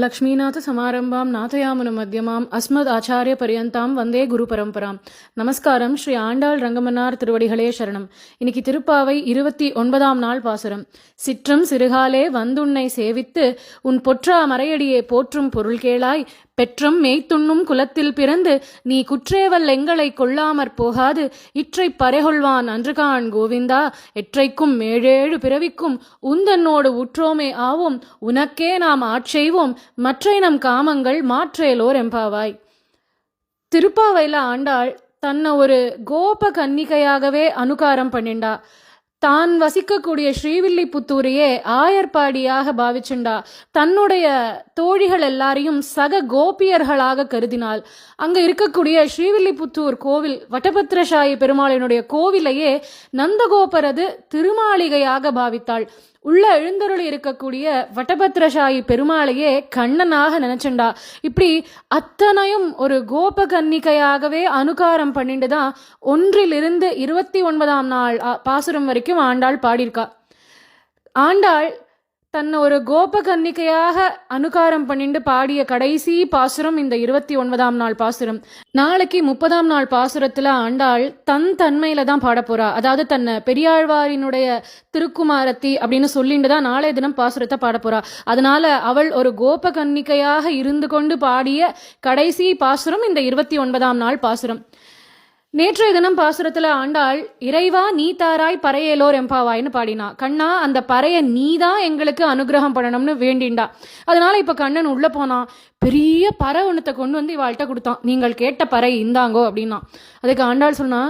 லக்ஷ்மீநாத சமாரம்பாம் நாதயாமுன மத்தியமாம் அஸ்மத் ஆச்சாரிய பரியந்தாம் வந்தே குரு பரம்பராம். நமஸ்காரம். ஸ்ரீ ஆண்டாள் ரங்கமன்னார் திருவடிகளே சரணம். இன்னைக்கு திருப்பாவை 29ஆம் நாள் பாசுரம். சிற்றம் சிறுகாலே வந்துன்னை சேவித்து உன் பொற்றா மறையடியே போற்றும் பொருள் கேளாய். பெற்றம் மேய்த்துண்ணும் குலத்தில் பிறந்து நீ குற்றேவல் எங்களை கொள்ளாமற் போகாது இற்றை பறைகொள்வான் அன்றுகான் கோவிந்தா. எற்றைக்கும் மேழேழு பிறவிக்கும் உந்தன்னோடு உற்றோமே ஆவோம் உனக்கே நாம் ஆட்செய்வோம் மற்றை நம் காமங்கள் மாற்றேலோர் எம்பாவாய். திருப்பாவையில ஆண்டாள் தன்னை ஒரு கோப கன்னிகையாகவே அனுகாரம் பண்ணிண்டா. தான் வசிக்கக்கூடிய ஸ்ரீவில்லிபுத்தூரையே ஆயர்பாடியாக பாவிச்சுண்டா. தன்னுடைய தோழிகள் எல்லாரையும் சக கோபியர்களாக கருதினாள். அங்க இருக்கக்கூடிய ஸ்ரீவில்லிபுத்தூர் கோவில் வட்டபத்திரசாயி பெருமாளினுடைய கோவிலையே நந்தகோபரது திருமாளிகையாக பாவித்தாள். உள்ள எழுந்தருளி இருக்கக்கூடிய வட்டபத்திரசாயி பெருமாளையே கண்ணனாக நினைச்சுண்டா. இப்படி அத்தனையும் ஒரு கோப கன்னிகையாகவே அனுகாரம் பண்ணிட்டு தான் 1 29ஆம் நாள் பாசுரம் வரைக்கும் ஆண்டாள் பாடியிருக்கா. ஆண்டாள் தன்னை ஒரு கோப கன்னிகையாக அனுகாரம் பண்ணிட்டு பாடிய கடைசி பாசுரம் இந்த 29ஆம் நாள் பாசுரம். நாளைக்கு 30ஆம் நாள் பாசுரத்துல ஆண்டாள் தன்மையில தான் பாட போறா. அதாவது தன்னை பெரியாழ்வாரினுடைய திருக்குமாரத்தி அப்படின்னு சொல்லிட்டு தான் நாளைய தினம் பாசுரத்தை பாட போறா. அதனால அவள் ஒரு கோப கன்னிகையாக இருந்து கொண்டு பாடிய கடைசி பாசுரம் இந்த 29ஆம் நாள் பாசுரம். நேற்றைய தினம் பாசுரத்துல ஆண்டாள் இறைவா நீ தாராய் பறையேலோர் எம்பாவாய்னு பாடினா. கண்ணா அந்த பறைய நீதான் எங்களுக்கு அனுகிரகம் பண்ணணும்னு வேண்டிண்டா. அதனால இப்ப கண்ணன் உள்ள போனா பெரிய பறை ஒன்றத்தை கொண்டு வந்து இவாள்கிட்ட கொடுத்தான். நீங்கள் கேட்ட பறை இந்தாங்கோ அப்படின்னா. அதுக்கு ஆண்டாள் சொன்னா,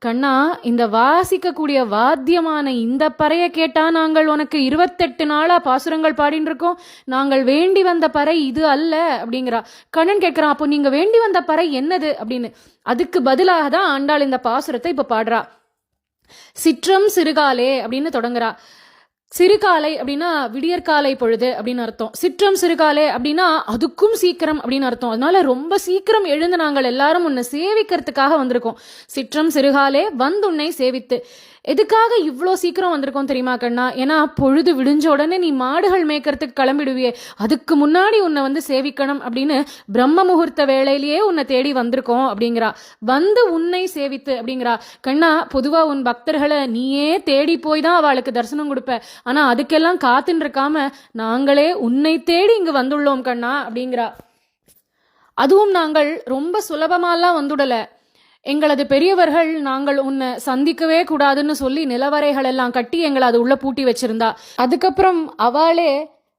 கண்ணா இந்த வாசிக்கக்கூடிய வாத்தியமான இந்த பறைய கேட்டா நாங்கள் உனக்கு 28 நாளா பாசுரங்கள் பாடின்னு இருக்கோம். நாங்கள் வேண்டி வந்த பறை இது அல்ல அப்படிங்கிறா. கண்ணன் கேட்கிறான், அப்போ நீங்க வேண்டி வந்த பறை என்னது அப்படின்னு. அதுக்கு பதிலாக தான் ஆண்டாள் இந்த பாசுரத்தை இப்ப பாடுறா. சிற்றம் சிறுகாலே அப்படின்னு தொடங்குறா. சிறுகாலை அப்படின்னா விடியற்காலை பொழுது அப்படின்னு அர்த்தம். சிற்றம் சிறுகாலே அப்படின்னா அதுக்கும் சீக்கிரம் அப்படின்னு அர்த்தம். அதனால ரொம்ப சீக்கிரம் எழுந்து நாங்கள் எல்லாரும் உன்னை சேவிக்கிறதுக்காக வந்திருக்கோம். சிற்றம் சிறுகாலே வந்துன்னை சேவித்து. எதுக்காக இவ்வளோ சீக்கிரம் வந்திருக்கோம் தெரியுமா கண்ணா? ஏன்னா பொழுது விடிஞ்ச உடனே நீ மாடுகள் மேய்க்கிறதுக்கு கிளம்பிடுவியே, அதுக்கு முன்னாடி உன்னை வந்து சேவிக்கணும் அப்படின்னு பிரம்ம முகூர்த்த வேளையிலேயே உன்னை தேடி வந்திருக்கோம் அப்படிங்கிறா. வந்து உன்னை சேவித்து அப்படிங்கிறா. கண்ணா பொதுவா உன் பக்தர்களை நீயே தேடி போய் தான் அவளுக்கு தரிசனம் கொடுப்ப. ஆனா அதுக்கெல்லாம் காத்துன்னு இருக்காம நாங்களே உன்னை தேடி இங்கு வந்துள்ளோம் கண்ணா அப்படிங்கிறா. அதுவும் நாங்கள் ரொம்ப சுலபமாலாம் வந்துடல. எங்களது பெரியவர்கள் நாங்கள் உன்னை சந்திக்கவே கூடாதுன்னு சொல்லி நிலவரைகள் எல்லாம் கட்டி எங்களை அது உள்ள பூட்டி வச்சிருந்தா. அதுக்கப்புறம் அவளே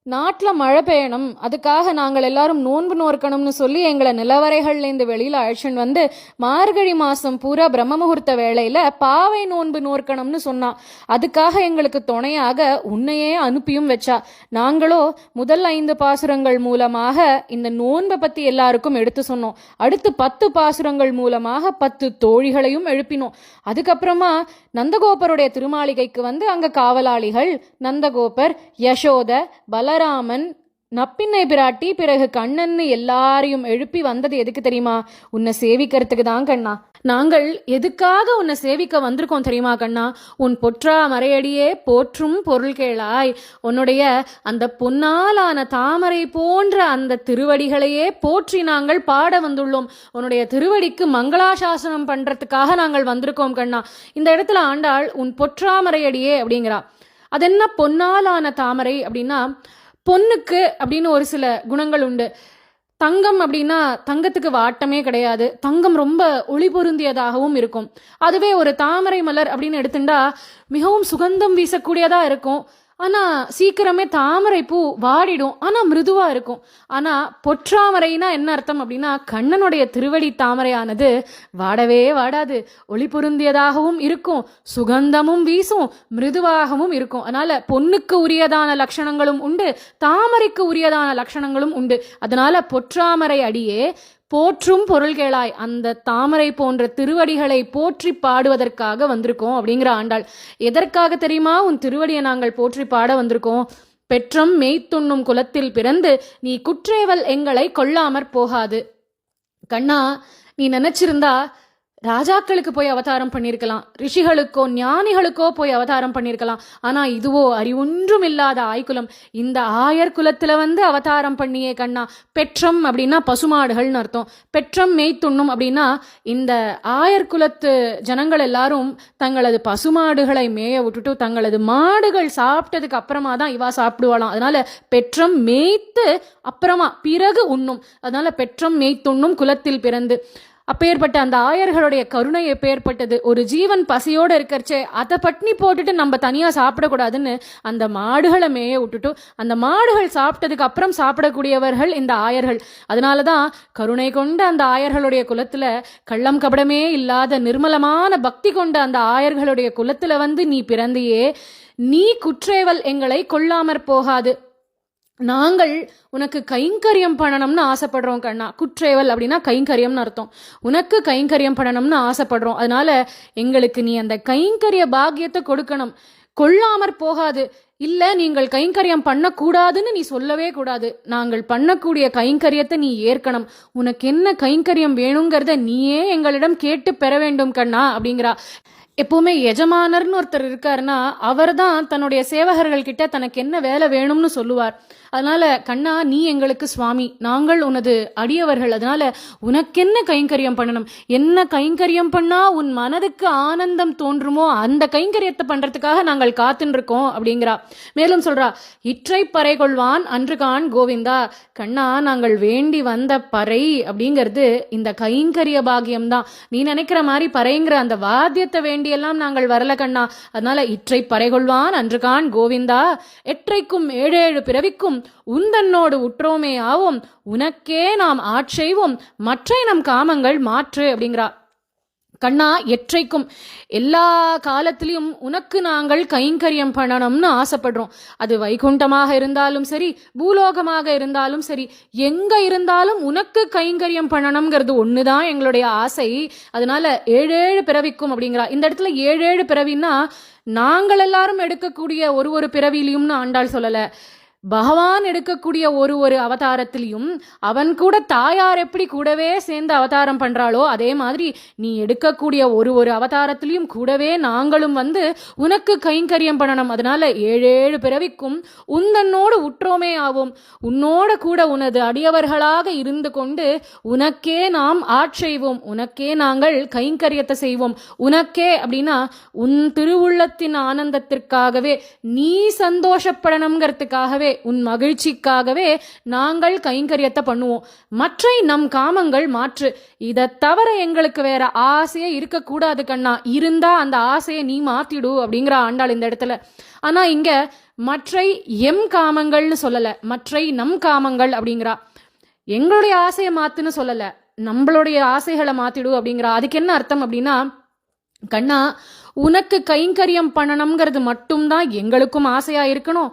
நாட்டில் மழை பெய்யணும், அதுக்காக நாங்கள் எல்லாரும் நோன்பு நோக்கணும்னு சொல்லி எங்களை நிலவரைகள்லேருந்து வெளியில் அழைச்சின்னு வந்து மார்கழி மாதம் பூரா பிரம்ம முகூர்த்த வேளையில் பாவை நோன்பு நோக்கணும்னு சொன்னா. அதுக்காக எங்களுக்கு துணையாக உன்னையே அனுப்பியும் வச்சா. நாங்களோ முதல் 5 பாசுரங்கள் மூலமாக இந்த நோன்பை பற்றி எல்லாருக்கும் எடுத்து சொன்னோம். அடுத்து 10 பாசுரங்கள் மூலமாக 10 தோழிகளையும் எழுப்பினோம். அதுக்கப்புறமா நந்தகோபருடைய திருமாளிகைக்கு வந்து அங்கே காவலாளிகள் நந்தகோபர், யசோத, பலராமன், நப்பின்னை பிராட்டி, பிறகு கண்ணன்னு எல்லாரையும் எழுப்பி வந்தது எதுக்கு தெரியுமா? உன்னை சேவிக்கிறதுக்கு தான் கண்ணா. நாங்கள் எதுக்காக உன்னை சேவிக்க வந்திருக்கோம் தெரியுமா கண்ணா? உன் பொற்றா மறையடியே போற்றும் பொருள் கேளாய். உன்னுடைய அந்த பொன்னாலான தாமரை போன்ற அந்த திருவடிகளையே போற்றி நாங்கள் பாட வந்துள்ளோம். உன்னுடைய திருவடிக்கு மங்களாசாசனம் பண்றதுக்காக நாங்கள் வந்திருக்கோம் கண்ணா. இந்த இடத்துல ஆண்டாள் உன் பொற்றா மறையடியே அப்படிங்கிறா. அது என்ன பொன்னாலான தாமரை அப்படின்னா, பொண்ணுக்கு அப்படின்னு ஒரு சில குணங்கள் உண்டு. தங்கம் அப்படின்னா தங்கத்துக்கு வாட்டமே கிடையாது. தங்கம் ரொம்ப ஒளி பொருந்தியதாகவும் இருக்கும். அதுவே ஒரு தாமரை மலர் அப்படின்னு எடுத்துட்டா மிகவும் சுகந்தம் வீசக்கூடியதா இருக்கும். ஆனா சீக்கிரமே தாமரை பூ வாடிடும், ஆனா மிருதுவா இருக்கும். ஆனா பொற்றாமரைனா என்ன அர்த்தம் அப்படின்னா, கண்ணனுடைய திருவடி தாமரையானது வாடவே வாடாது, ஒளி பொருந்தியதாகவும் இருக்கும், சுகந்தமும் வீசும், மிருதுவாகவும் இருக்கும். அதனால பொண்ணுக்கு உரியதான லட்சணங்களும் உண்டு, தாமரைக்கு உரியதான லட்சணங்களும் உண்டு. அதனால பொற்றாமரை அடியே போற்றும் பொருள் கேளாய். அந்த தாமரை போன்ற திருவடிகளை போற்றி பாடுவதற்காக வந்திருக்கோம் அப்படிங்கிற ஆண்டாள். எதற்காக தெரியுமா உன் திருவடியை நாங்கள் போற்றி பாட வந்திருக்கோம்? பெற்றம் மேய்த்துண்ணும் குலத்தில் பிறந்து நீ குற்றேவல் எங்களை கொள்ளாமற் போகாது. கண்ணா நீ நினைச்சிருந்தா ராஜாக்களுக்கு போய் அவதாரம் பண்ணியிருக்கலாம், ரிஷிகளுக்கோ ஞானிகளுக்கோ போய் அவதாரம் பண்ணியிருக்கலாம். ஆனா இதுவோ அறிவொன்றும் இல்லாத ஆய்குலம். இந்த ஆயர் குலத்துல அவதாரம் பண்ணியே கண்ணா. பெற்றம் அப்படின்னா பசுமாடுகள்னு அர்த்தம். பெற்றம் மேய்த்துண்ணும் அப்படின்னா இந்த ஆயர் குலத்து ஜனங்கள் எல்லாரும் தங்களது பசுமாடுகளை மேய விட்டுட்டு தங்களது மாடுகள் சாப்பிட்டதுக்கு அப்புறமா தான் இவா சாப்பிடுவாளாம். அதனால பெற்றம் மேய்த்து அப்புறமா பிறகு உண்ணும். அதனால பெற்றம் மேய்த்துண்ணும் குலத்தில் பிறந்து. அப்பேற்பட்ட அந்த ஆயர்களுடைய கருணை எப்பேற்பட்டது. ஒரு ஜீவன் பசியோடு இருக்கிறச்சே அதை பட்னி போட்டுட்டு நம்ம தனியாக சாப்பிடக்கூடாதுன்னு அந்த மாடுகளை மேய விட்டுட்டு அந்த மாடுகள் சாப்பிட்டதுக்கு அப்புறம் சாப்பிடக்கூடியவர்கள் இந்த ஆயர்கள். அதனால தான் கருணை கொண்ட அந்த ஆயர்களுடைய குலத்தில் கள்ளம் கபடமே இல்லாத நிர்மலமான பக்தி கொண்ட அந்த ஆயர்களுடைய குலத்தில் நீ பிறந்தியே, நீ குற்றேவல் எங்களை கொள்ளாமற் போகாது. நாங்கள் உனக்கு கைங்கரியம் பண்ணணும்னு ஆசைப்படுறோம் கண்ணா. குற்றேவல் அப்படின்னா கைங்கரியம்னு அர்த்தம். உனக்கு கைங்கரியம் பண்ணணும்னு ஆசைப்படுறோம். அதனால எங்களுக்கு நீ அந்த கைங்கரிய பாக்கியத்தை கொடுக்கணும், கொள்ளாமற் போகாது. இல்ல நீங்கள் கைங்கரியம் பண்ணக்கூடாதுன்னு நீ சொல்லவே கூடாது. நாங்கள் பண்ணக்கூடிய கைங்கரியத்தை நீ ஏற்கணும். உனக்கு என்ன கைங்கரியம் வேணுங்கிறத நீயே எங்களிடம் கேட்டு பெற வேண்டும் கண்ணா அப்படிங்கிறா. எப்பவுமே எஜமானர்னு ஒருத்தர் இருக்காருன்னா அவர் தான் தன்னுடைய சேவகர்கள் கிட்ட தனக்கு என்ன வேலை வேணும்னு சொல்லுவார். அதனால கண்ணா, நீ எங்களுக்கு சுவாமி, நாங்கள் உனது அடியவர்கள். அதனால உனக்கென்ன கைங்கரியம் பண்ணணும், என்ன கைங்கரியம் பண்ணா உன் மனதுக்கு ஆனந்தம் தோன்றுமோ அந்த கைங்கரியத்தை பண்றதுக்காக நாங்கள் காத்துன்னு இருக்கோம் அப்படிங்கிறா. மேலும் சொல்றா, இற்றை பறை கொள்வான் அன்று கான் கோவிந்தா. கண்ணா, நாங்கள் வேண்டி வந்த பறை அப்படிங்கிறது இந்த கைங்கரிய பாகியம்தான். நீ நினைக்கிற மாதிரி பறைங்கிற அந்த வாத்தியத்தை வேண்டியெல்லாம் நாங்கள் வரல கண்ணா. அதனால இற்றை பறை கொள்வான் அன்று கான் கோவிந்தா, எற்றைக்கும் ஏழேழு பிறவிக்கும் உந்தன்னோடு உற்றோமே ஆவோம், உனக்கே நாம் ஆட்செய்வோம், மற்ற நம் காமங்கள் மாற்று அப்படிங்கிறா. கண்ணா, எற்றைக்கும் எல்லா காலத்திலையும் உனக்கு நாங்கள் கைங்கரியம் பண்ணணும்னு ஆசைப்படுறோம். அது வைகுண்டமாக இருந்தாலும் சரி, பூலோகமாக இருந்தாலும் சரி, எங்க இருந்தாலும் உனக்கு கைங்கரியம் பண்ணணுங்கிறது ஒண்ணுதான் எங்களுடைய ஆசை. அதனால ஏழேழு பிறவிக்கும் அப்படிங்கிறா. இந்த இடத்துல ஏழேழு பிறவின்னா நாங்கள் எல்லாரும் எடுக்கக்கூடிய ஒரு பிறவிலையும்னு ஆண்டாள் சொல்லல. பகவான் எடுக்கக்கூடிய ஒரு அவதாரத்திலையும் அவன் கூட தாயார் எப்படி கூடவே சேர்ந்து அவதாரம் பண்றாளோ அதே மாதிரி நீ எடுக்கக்கூடிய ஒரு அவதாரத்திலையும் கூடவே நாங்களும் உனக்கு கைங்கரியம் பண்ணணும். அதனால ஏழேழு பிறவிக்கும் உந்தன்னோடு உற்றோமே ஆவோம், உன்னோட கூட உனது அடியவர்களாக இருந்து கொண்டு உனக்கே நாம் ஆட்செய்வோம், உனக்கே நாங்கள் கைங்கரியத்தை செய்வோம். உனக்கே அப்படின்னா உன் திருவுள்ளத்தின் ஆனந்தத்திற்காகவே, நீ சந்தோஷப்படணுங்கிறதுக்காகவே, உன் மகிழ்ச்சிக்காகவே நாங்கள் கைங்கரியத்தை பண்ணுவோம். மற்ற நம் காமங்கள் மாற்று. இதை தவிர எங்களுக்கு வேற ஆசையே இருக்கக்கூடாது கண்ணா. இருந்தா அந்த ஆசையை நீ மாத்திடு அப்படிங்கிற ஆண்டாள் இந்த இடத்துல. ஆனா இங்க மற்ற எம் காமங்கள்னு சொல்லல, மற்ற நம் காமங்கள் அப்படிங்கிறா. எங்களுடைய ஆசையை மாத்துன்னு சொல்லல, நம்மளுடைய ஆசைகளை மாத்திடு அப்படிங்கிறா. அதுக்கு என்ன அர்த்தம் அப்படின்னா, கண்ணா, உனக்கு கைங்கரியம் பண்ணணுங்கிறது மட்டும்தான் எங்களுக்கும் ஆசையா இருக்கணும்.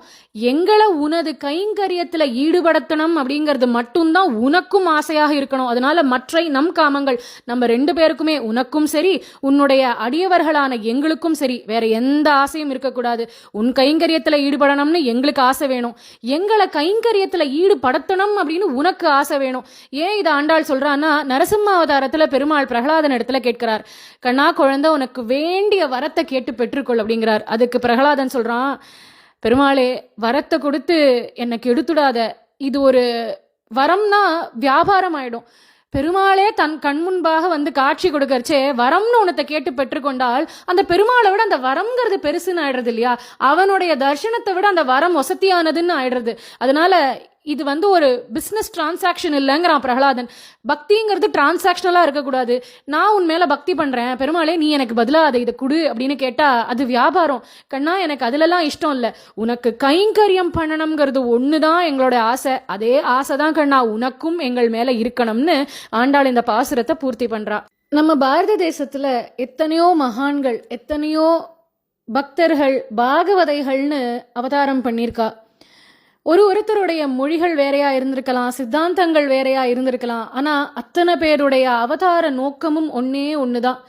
எங்களை உனது கைங்கரியத்துல ஈடுபடுத்தணும் அப்படிங்கிறது மட்டும்தான் உனக்கும் ஆசையாக இருக்கணும். அதனால மற்ற நம் காமங்கள் நம்ம ரெண்டு பேருக்குமே, உனக்கும் சரி உன்னுடைய அடியவர்களான எங்களுக்கும் சரி, வேற எந்த ஆசையும் இருக்கக்கூடாது. உன் கைங்கரியத்துல ஈடுபடணும்னு எங்களுக்கு ஆசை வேணும், எங்களை கைங்கரியத்துல ஈடுபடுத்தணும் அப்படின்னு உனக்கு ஆசை வேணும். ஏன் இதை ஆண்டாள் சொல்றான்னா, நரசிம்ம அவதாரத்துல பெருமாள் பிரகலாதன் இடத்துல கேட்கிறார், கண்ணா குழந்தை உனக்கு வேண்டிய வரத்தை கேட்டு பெற்றுக்கொள் அப்படிங்கிறார். அதுக்கு பிரகலாதன் சொல்றான், பெருமாளே வரத்தை கொடுத்து எனக்கு எடுத்துடாத, இது ஒரு வரம்னா வியாபாரம் ஆயிடும். பெருமாளே தன் கண் முன்பாக காட்சி கொடுக்கறச்சே வரம்னு உனத்தை கேட்டு பெற்றுக்கொண்டால் அந்த பெருமாளை விட அந்த வரம்ங்கிறது பெருசுன்னு ஆயிடுறது இல்லையா? அவனுடைய தர்சனத்தை விட அந்த வரம் வசதியானதுன்னு ஆயிடுறது. அதனால இது ஒரு பிசினஸ் டிரான்சாக்ஷன் இல்லைங்கிறான் பிரகலாதன். பக்திங்கிறது டிரான்சாக்ஷனலா இருக்கக்கூடாது. நான் உன் மேல பக்தி பண்றேன் பெருமாளே, நீ எனக்கு பதிலா அதை இதை கொடு அப்படின்னு கேட்டா அது வியாபாரம். கண்ணா, எனக்கு அதுலலாம் இஷ்டம் இல்லை. உனக்கு கைங்கரியம் பண்ணணுங்கிறது ஒண்ணுதான் எங்களோட ஆசை. அதே ஆசைதான் கண்ணா உனக்கும் எங்கள் மேல இருக்கணும்னு ஆண்டாள் இந்த பாசுரத்தை பூர்த்தி பண்றா. நம்ம பாரத தேசத்துல எத்தனையோ மகான்கள், எத்தனையோ பக்தர்கள், பாகவதைகள்னு அவதாரம் பண்ணியிருக்கா. ஒருத்தருடைய மொழிகள் வேறையா இருந்திருக்கலாம், சித்தாந்தங்கள் வேறையா இருந்திருக்கலாம். ஆனா அத்தனை பேருடைய அவதார நோக்கமும் ஒண்ணுதான்.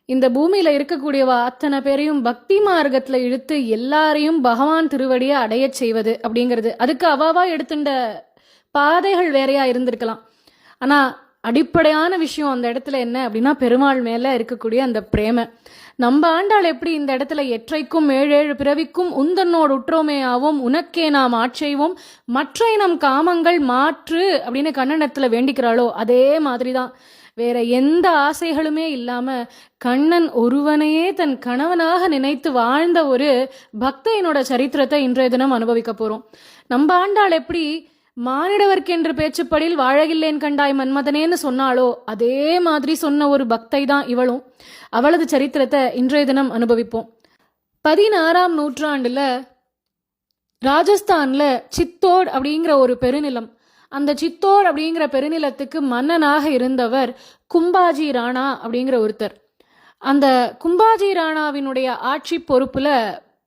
இந்த பூமியில இருக்கக்கூடியவா அத்தனை பேரையும் பக்தி மார்க்கத்துல இழுத்து எல்லாரையும் பகவான் திருவடியை அடைய செய்வது அப்படிங்கிறது. அதுக்கு அவாவா எடுத்துட்ட பாதைகள் வேறையா இருந்திருக்கலாம். ஆனா அடிப்படையான விஷயம் அந்த இடத்துல என்ன அப்படின்னா பெருமாள் மேல இருக்கக்கூடிய அந்த பிரேம. நம்ம ஆண்டாள் எப்படி இந்த இடத்துல எற்றைக்கும் ஏழேழு பிறவிக்கும் உந்தன்னோடு உற்றோமேயாவும் உனக்கே நாம் ஆட்செய்வோம் மற்ற நம் காமங்கள் மாற்று அப்படின்னு கண்ணனத்துல வேண்டிக்கிறாளோ அதே மாதிரிதான். வேற எந்த ஆசைகளுமே இல்லாம கண்ணன் ஒருவனையே தன் கணவனாக நினைத்து வாழ்ந்த ஒரு பக்தையினோட சரித்திரத்தை இன்றைய தினம் அனுபவிக்க போறோம். நம்ம ஆண்டாள் எப்படி மானிடவர்க்கென்று பேச்சுப்படில் வாழகில்லேன் கண்டாய் மன்மதனேன்னு சொன்னாலோ அதே மாதிரி சொன்ன ஒரு பக்தை தான் இவளும். அவளது சரித்திரத்தை இன்றைய தினம் அனுபவிப்போம். 16ஆம் நூற்றாண்டுல ராஜஸ்தான்ல சித்தோட் அப்படிங்கிற ஒரு பெருநிலம், அந்த சித்தோர் அப்படிங்கிற பெருநிலத்துக்கு மன்னனாக இருந்தவர் கும்பாஜி ராணா அப்படிங்கிற ஒருத்தர். அந்த கும்பாஜி ராணாவினுடைய ஆட்சி பொறுப்புல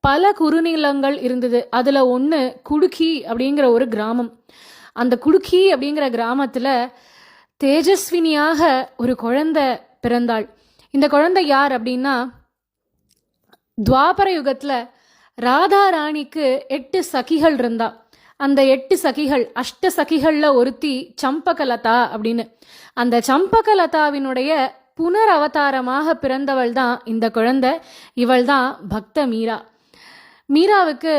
பல குறுநிலங்கள் இருந்தது. அதுல ஒன்று குடுக்கி அப்படிங்கிற ஒரு கிராமம். அந்த குடுக்கி அப்படிங்கிற கிராமத்துல தேஜஸ்வினியாக ஒரு குழந்தை பிறந்தாள். இந்த குழந்தை யார் அப்படின்னா, துவாபர யுகத்துல ராதா ராணிக்கு 8 சகிகள் இருந்தா. அந்த 8 சகிகள், அஷ்ட சகிகள்ல ஒருத்தி சம்பகலதா அப்படின்னு. அந்த சம்பகலதாவினுடைய புனர் அவதாரமாக பிறந்தவள் தான் இந்த குழந்தை. இவள் தான் பக்த மீரா. மீராவுக்கு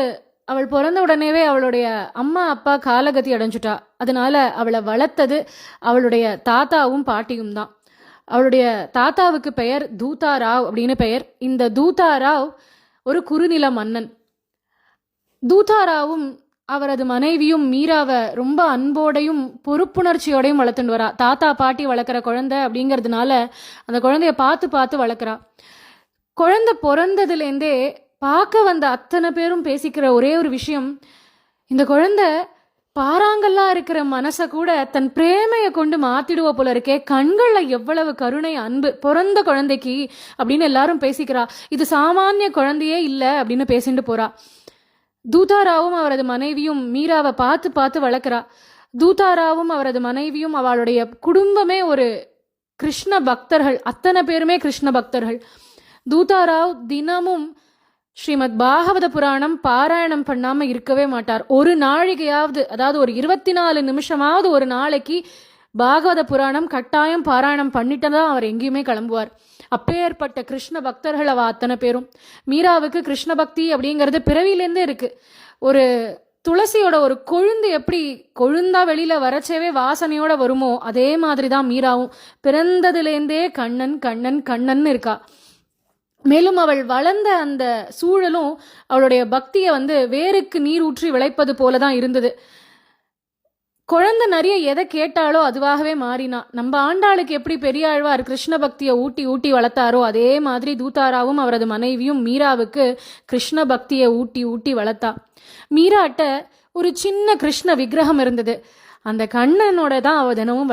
அவள் பிறந்த உடனேவே அவளுடைய அம்மா அப்பா காலகதி அடைஞ்சுட்டா. அதனால அவளை வளர்த்தது அவளுடைய தாத்தாவும் பாட்டியும் தான். அவளுடைய தாத்தாவுக்கு பெயர் தூதாராவ் அப்படின்னு பெயர். இந்த தூதாராவ் ஒரு குறுநில மன்னன். தூதாராவும் அவரது மனைவியும் மீராவை ரொம்ப அன்போடையும் பொறுப்புணர்ச்சியோடையும் வளர்த்துட்டு வரா. தாத்தா பாட்டி வளர்க்குற குழந்தை அப்படிங்கிறதுனால அந்த குழந்தைய பார்த்து பார்த்து வளர்க்குறா. குழந்தை பிறந்ததுலேருந்தே பார்க்க வந்த அத்தனை பேரும் பேசிக்கிற ஒரே ஒரு விஷயம், இந்த குழந்தை பாறாங்கல்லா இருக்கிற மனசை கூட தன் பிரேமையை கொண்டு மாத்திடுவ போல இருக்கே, கண்கள்ல எவ்வளவு கருணை அன்பு பிறந்த குழந்தைக்கு அப்படின்னு எல்லாரும் பேசிக்கிறா. இது சாமானிய குழந்தையே இல்லை அப்படின்னு பேசிட்டு போறா. தூதாராவும் அவரது மனைவியும் மீராவை பார்த்து பார்த்து வளர்க்குறா. தூதாராவும் அவரது மனைவியும் அவளுடைய குடும்பமே ஒரு கிருஷ்ண பக்தர்கள், அத்தனை பேருமே கிருஷ்ண பக்தர்கள். தூதாராவ் தினமும் ஸ்ரீமத் பாகவத புராணம் பாராயணம் பண்ணாம இருக்கவே மாட்டார். ஒரு நாழிகையாவது, அதாவது ஒரு 24 நிமிஷமாவது ஒரு நாளைக்கு பாகவத புராணம் கட்டாயம் பாராயணம் பண்ணிட்டு தான் அவர் எங்கேயுமே கிளம்புவார். அப்பேற்பட்ட கிருஷ்ண பக்தர்கள் அவ அத்தனை பேரும். மீராவுக்கு கிருஷ்ண பக்தி அப்படிங்கிறது பிறவிலேருந்தே இருக்கு. ஒரு துளசியோட ஒரு கொழுந்து எப்படி கொழுந்தா வெளியில வரச்சேவே வாசனையோட வருமோ அதே மாதிரிதான் மீராவும் பிறந்ததுலேருந்தே கண்ணன் கண்ணன் கண்ணன் இருக்கா. மேலும் அவள் வளர்ந்த அந்த சூழலும் அவளுடைய பக்தியை வேருக்கு நீர் ஊற்றி விளைப்பது போலதான் இருந்தது. குழந்தை நிறைய எதை கேட்டாலோ அதுவாகவே மாறினா. நம்ம ஆண்டாளுக்கு எப்படி பெரியாழ்வார் கிருஷ்ண பக்தியை ஊட்டி ஊட்டி வளர்த்தாரோ அதே மாதிரி தூதாராவும் அவரது மனைவியும் மீராவுக்கு கிருஷ்ண பக்தியை ஊட்டி ஊட்டி வளர்த்தா. மீராட்ட ஒரு சின்ன கிருஷ்ண விக்கிரகம் இருந்தது. அந்த கண்ணனோட தான் அவ தினமும்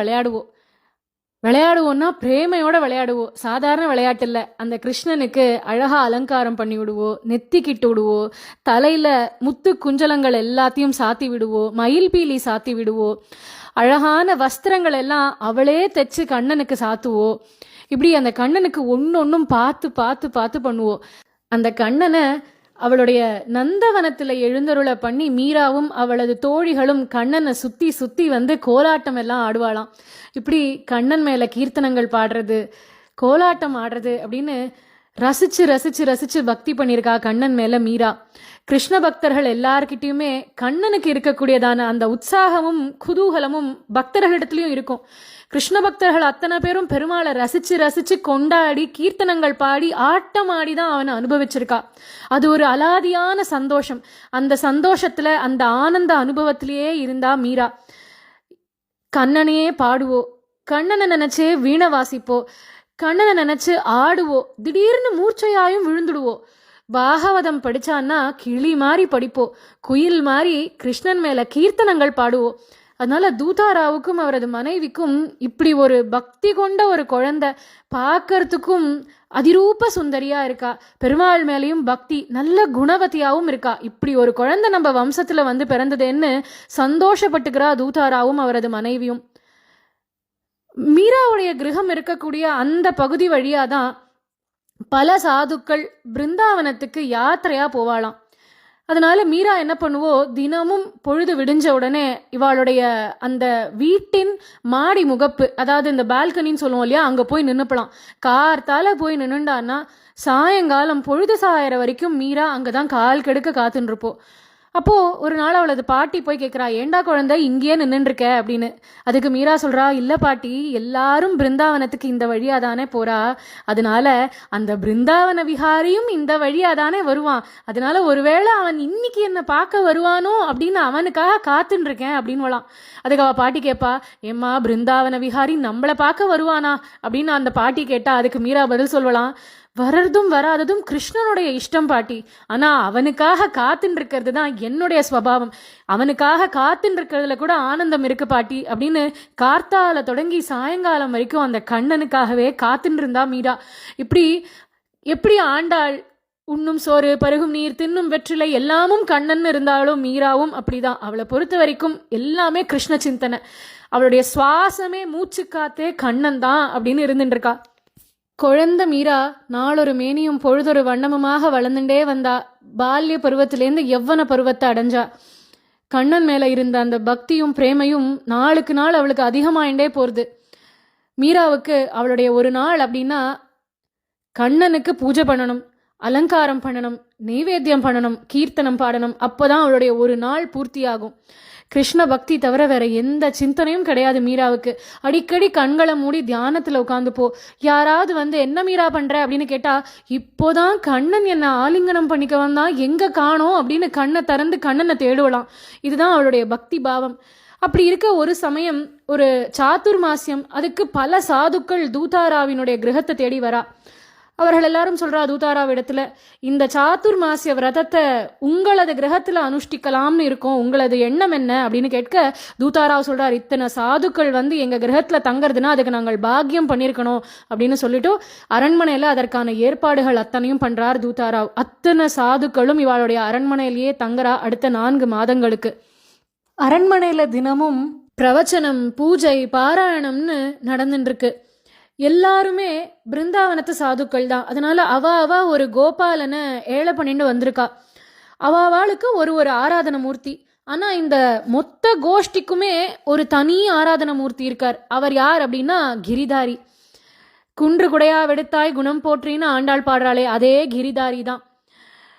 விளையாடுவோம்னா பிரேமையோட விளையாடுவோம். சாதாரண விளையாட்டு இல்லை. அந்த கிருஷ்ணனுக்கு அழகா அலங்காரம் பண்ணி விடுவோம், நெத்திக்கிட்டு விடுவோம், தலையில முத்து குஞ்சலங்கள் எல்லாத்தையும் சாத்தி விடுவோம், மயில் பீலி சாத்தி விடுவோம், அழகான வஸ்திரங்கள் எல்லாம் அவளே தைச்சு கண்ணனுக்கு சாத்துவோம். இப்படி அந்த கண்ணனுக்கு ஒன்னொன்னும் பார்த்து பார்த்து பார்த்து பண்ணுவோம். அந்த கண்ணனை அவளுடைய நந்தவனத்துல எழுந்தருளை பண்ணி மீராவும் அவளது தோழிகளும் கண்ணனை சுத்தி சுத்தி கோலாட்டம் எல்லாம் ஆடுவாளாம். இப்படி கண்ணன் மேல கீர்த்தனங்கள் பாடுறது, கோலாட்டம் ஆடுறது அப்படின்னு ரசிச்சு ரசிச்சு ரசிச்சு பக்தி பண்ணியிருக்கா கண்ணன் மேல மீரா. கிருஷ்ண பக்தர்கள் எல்லார்கிட்டயுமே கண்ணனுக்கு இருக்கக்கூடியதான அந்த உற்சாகமும் குதூகலமும் பக்தர்களிடத்துலயும் இருக்கும். கிருஷ்ண பக்தர்கள் அத்தனை பேரும் பெருமாளை ரசிச்சு ரசிச்சு கொண்டாடி கீர்த்தனங்கள் பாடி ஆட்டம் ஆடிதான் அவனை அனுபவிச்சிருக்கா. அது ஒரு அலாதியான சந்தோஷம். அந்த சந்தோஷத்துல அந்த ஆனந்த அனுபவத்திலேயே இருந்தா மீரா. கண்ணனையே பாடுவோம், கண்ணனை நினைச்சே வீணை வாசிப்போம், கண்ணனை நினைச்சு ஆடுவோம், திடீர்னு மூர்ச்சையாயும் விழுந்துடுவோம். பாகவதம் படிச்சான்னா கிளி மாதிரி படிப்போம், குயில் மாதிரி கிருஷ்ணன் மேல கீர்த்தனங்கள் பாடுவோம். அதனால தூதாராவுக்கும் அவரது மனைவிக்கும் இப்படி ஒரு பக்தி கொண்ட ஒரு குழந்தை பார்க்கறதுக்கும் அதிரூப சுந்தரியா இருக்கா. பெருமாள் மேலையும் பக்தி, நல்ல குணவதியாவும் இருக்கா. இப்படி ஒரு குழந்தை நம்ம வம்சத்துல பிறந்ததுன்னு சந்தோஷப்பட்டுக்கிறா தூதாராவும் அவரது மனைவியும். மீராவுடைய கிரகம் இருக்கக்கூடிய அந்த பகுதி வழியாதான் பல சாதுக்கள் பிருந்தாவனத்துக்கு யாத்திரையா போவாளாம். அதனால மீரா என்ன பண்ணுவோ, தினமும் பொழுது விடிஞ்ச உடனே இவாளுடைய அந்த வீட்டின் மாடி முகப்பு, அதாவது இந்த பால்கனின்னு சொல்லுவோம் இல்லையா, அங்க போய் நின்னுப்பலாம். கார்த்தால போய் நின்னுண்டான்னா சாயங்காலம் பொழுது சாயற வரைக்கும் மீரா அங்கதான் கால் கெடுக்க காத்துன்னு இருப்போம். அப்போ ஒரு நாள் அவளது பாட்டி போய் கேட்குறா, ஏண்டா குழந்தை இங்கேயே நின்றுருக்க அப்படின்னு. அதுக்கு மீரா சொல்றா, இல்லை பாட்டி, எல்லாரும் பிருந்தாவனத்துக்கு இந்த வழியா தானே போறா, அதனால அந்த பிருந்தாவன விஹாரியும் இந்த வழியா தானே வருவான், அதனால ஒருவேளை அவன் இன்னைக்கு என்ன பார்க்க வருவானோ அப்படின்னு அவனுக்காக காத்துன்னு இருக்கேன் அப்படின்னு. அதுக்கு அவ பாட்டி கேட்பா, ஏம்மா பிருந்தாவன விஹாரி நம்மளை பார்க்க வருவானா அப்படின்னு அந்த பாட்டி கேட்டா, அதுக்கு மீரா பதில் சொல்லலாம், வர்றதும் வராததும் கிருஷ்ணனுடைய இஷ்டம் பாட்டி, ஆனா அவனுக்காக காத்துன்னு இருக்கிறது தான் என்னுடைய ஸ்வபாவம், அவனுக்காக காத்துன்னு இருக்கிறதுல கூட ஆனந்தம் இருக்கு பாட்டி அப்படின்னு கார்த்தால தொடங்கி சாயங்காலம் வரைக்கும் அந்த கண்ணனுக்காகவே காத்துன்னு இருந்தா மீரா. இப்படி எப்படி ஆண்டாள் உண்ணும் சோறு பருகும் நீர் தின்னும் வெற்றிலை எல்லாமும் கண்ணன் இருந்தாலும் மீராவும் அப்படிதான். அவளை பொறுத்த வரைக்கும் எல்லாமே கிருஷ்ண சிந்தனை, அவளுடைய சுவாசமே மூச்சு காத்தே கண்ணன் தான் அப்படின்னு இருந்துட்டு இருக்கா. குழந்த மீரா நாளொரு மேனியும் பொழுதொரு வண்ணமுமாக வளர்ந்துட்டே வந்தா. பால்ய பருவத்திலேருந்து யவ்வன பருவத்தை அடைஞ்சா. கண்ணன் மேல இருந்த அந்த பக்தியும் பிரேமையும் நாளுக்கு நாள் அவளுக்கு அதிகமாயிண்டே போறது. மீராவுக்கு அவளுடைய ஒரு நாள் அப்படின்னா கண்ணனுக்கு பூஜை பண்ணணும், அலங்காரம் பண்ணணும், நெய்வேத்தியம் பண்ணணும், கீர்த்தனம் பாடணும், அப்போதான் அவளுடைய ஒரு நாள் பூர்த்தியாகும். கிருஷ்ண பக்தி தவிர வேற எந்த சிந்தனையும் கிடையாது மீராவுக்கு. அடிக்கடி கண்களை மூடி தியானத்துல உட்காந்து போ. யாராவது வந்து என்ன மீரா பண்ற அப்படின்னு கேட்டா, இப்போதான் கண்ணன் என்ன ஆலிங்கனம் பண்ணிக்க வந்தான், எங்க காணோம் அப்படின்னு கண்ணை திறந்து கண்ணனை தேடுவலாம். இதுதான் அவளுடைய பக்தி பாவம். அப்படி இருக்க ஒரு சமயம் ஒரு சாதுர்மாசியம், அதுக்கு பல சாதுக்கள் தூதாராவினுடைய கிரகத்தை தேடி வரா. அவர்கள் எல்லாரும் சொல்றா தூதாராவிடத்துல, இந்த சாதுர்மாசிய விரதத்தை உங்களது கிரகத்துல அனுஷ்டிக்கலாம்னு இருக்கோம், உங்களது எண்ணம் என்ன அப்படின்னு கேட்க, தூதாராவ் சொல்றார், இத்தனை சாதுக்கள் வந்து எங்க கிரகத்துல தங்கறதுன்னா அதுக்கு நாங்கள் பாக்கியம் பண்ணிருக்கணும் அப்படின்னு சொல்லிட்டு அரண்மனையில அதற்கான ஏற்பாடுகள் அத்தனையும் பண்றார் தூதாராவ். அத்தனை சாதுக்களும் இவளுடைய அரண்மனையிலேயே தங்குறா அடுத்த 4 மாதங்களுக்கு. அரண்மனையில தினமும் பிரவச்சனம், பூஜை, பாராயணம்னு நடந்துட்டு இருக்கு. எல்லாருமே பிருந்தாவனத்து சாதுக்கள் தான். அதனால அவ ஒரு கோபாலனை ஏழை பண்ணிட்டு வந்திருக்கா. அவளுக்கு ஒரு ஆராதன மூர்த்தி. ஆனா இந்த மொத்த கோஷ்டிக்குமே ஒரு தனி ஆராதன மூர்த்தி இருக்கார். அவர் யார் அப்படின்னா கிரிதாரி. குன்று குடையா வெடுத்தாய் குணம் போற்றின்னு ஆண்டாள் பாடுறாளே, அதே கிரிதாரி தான்.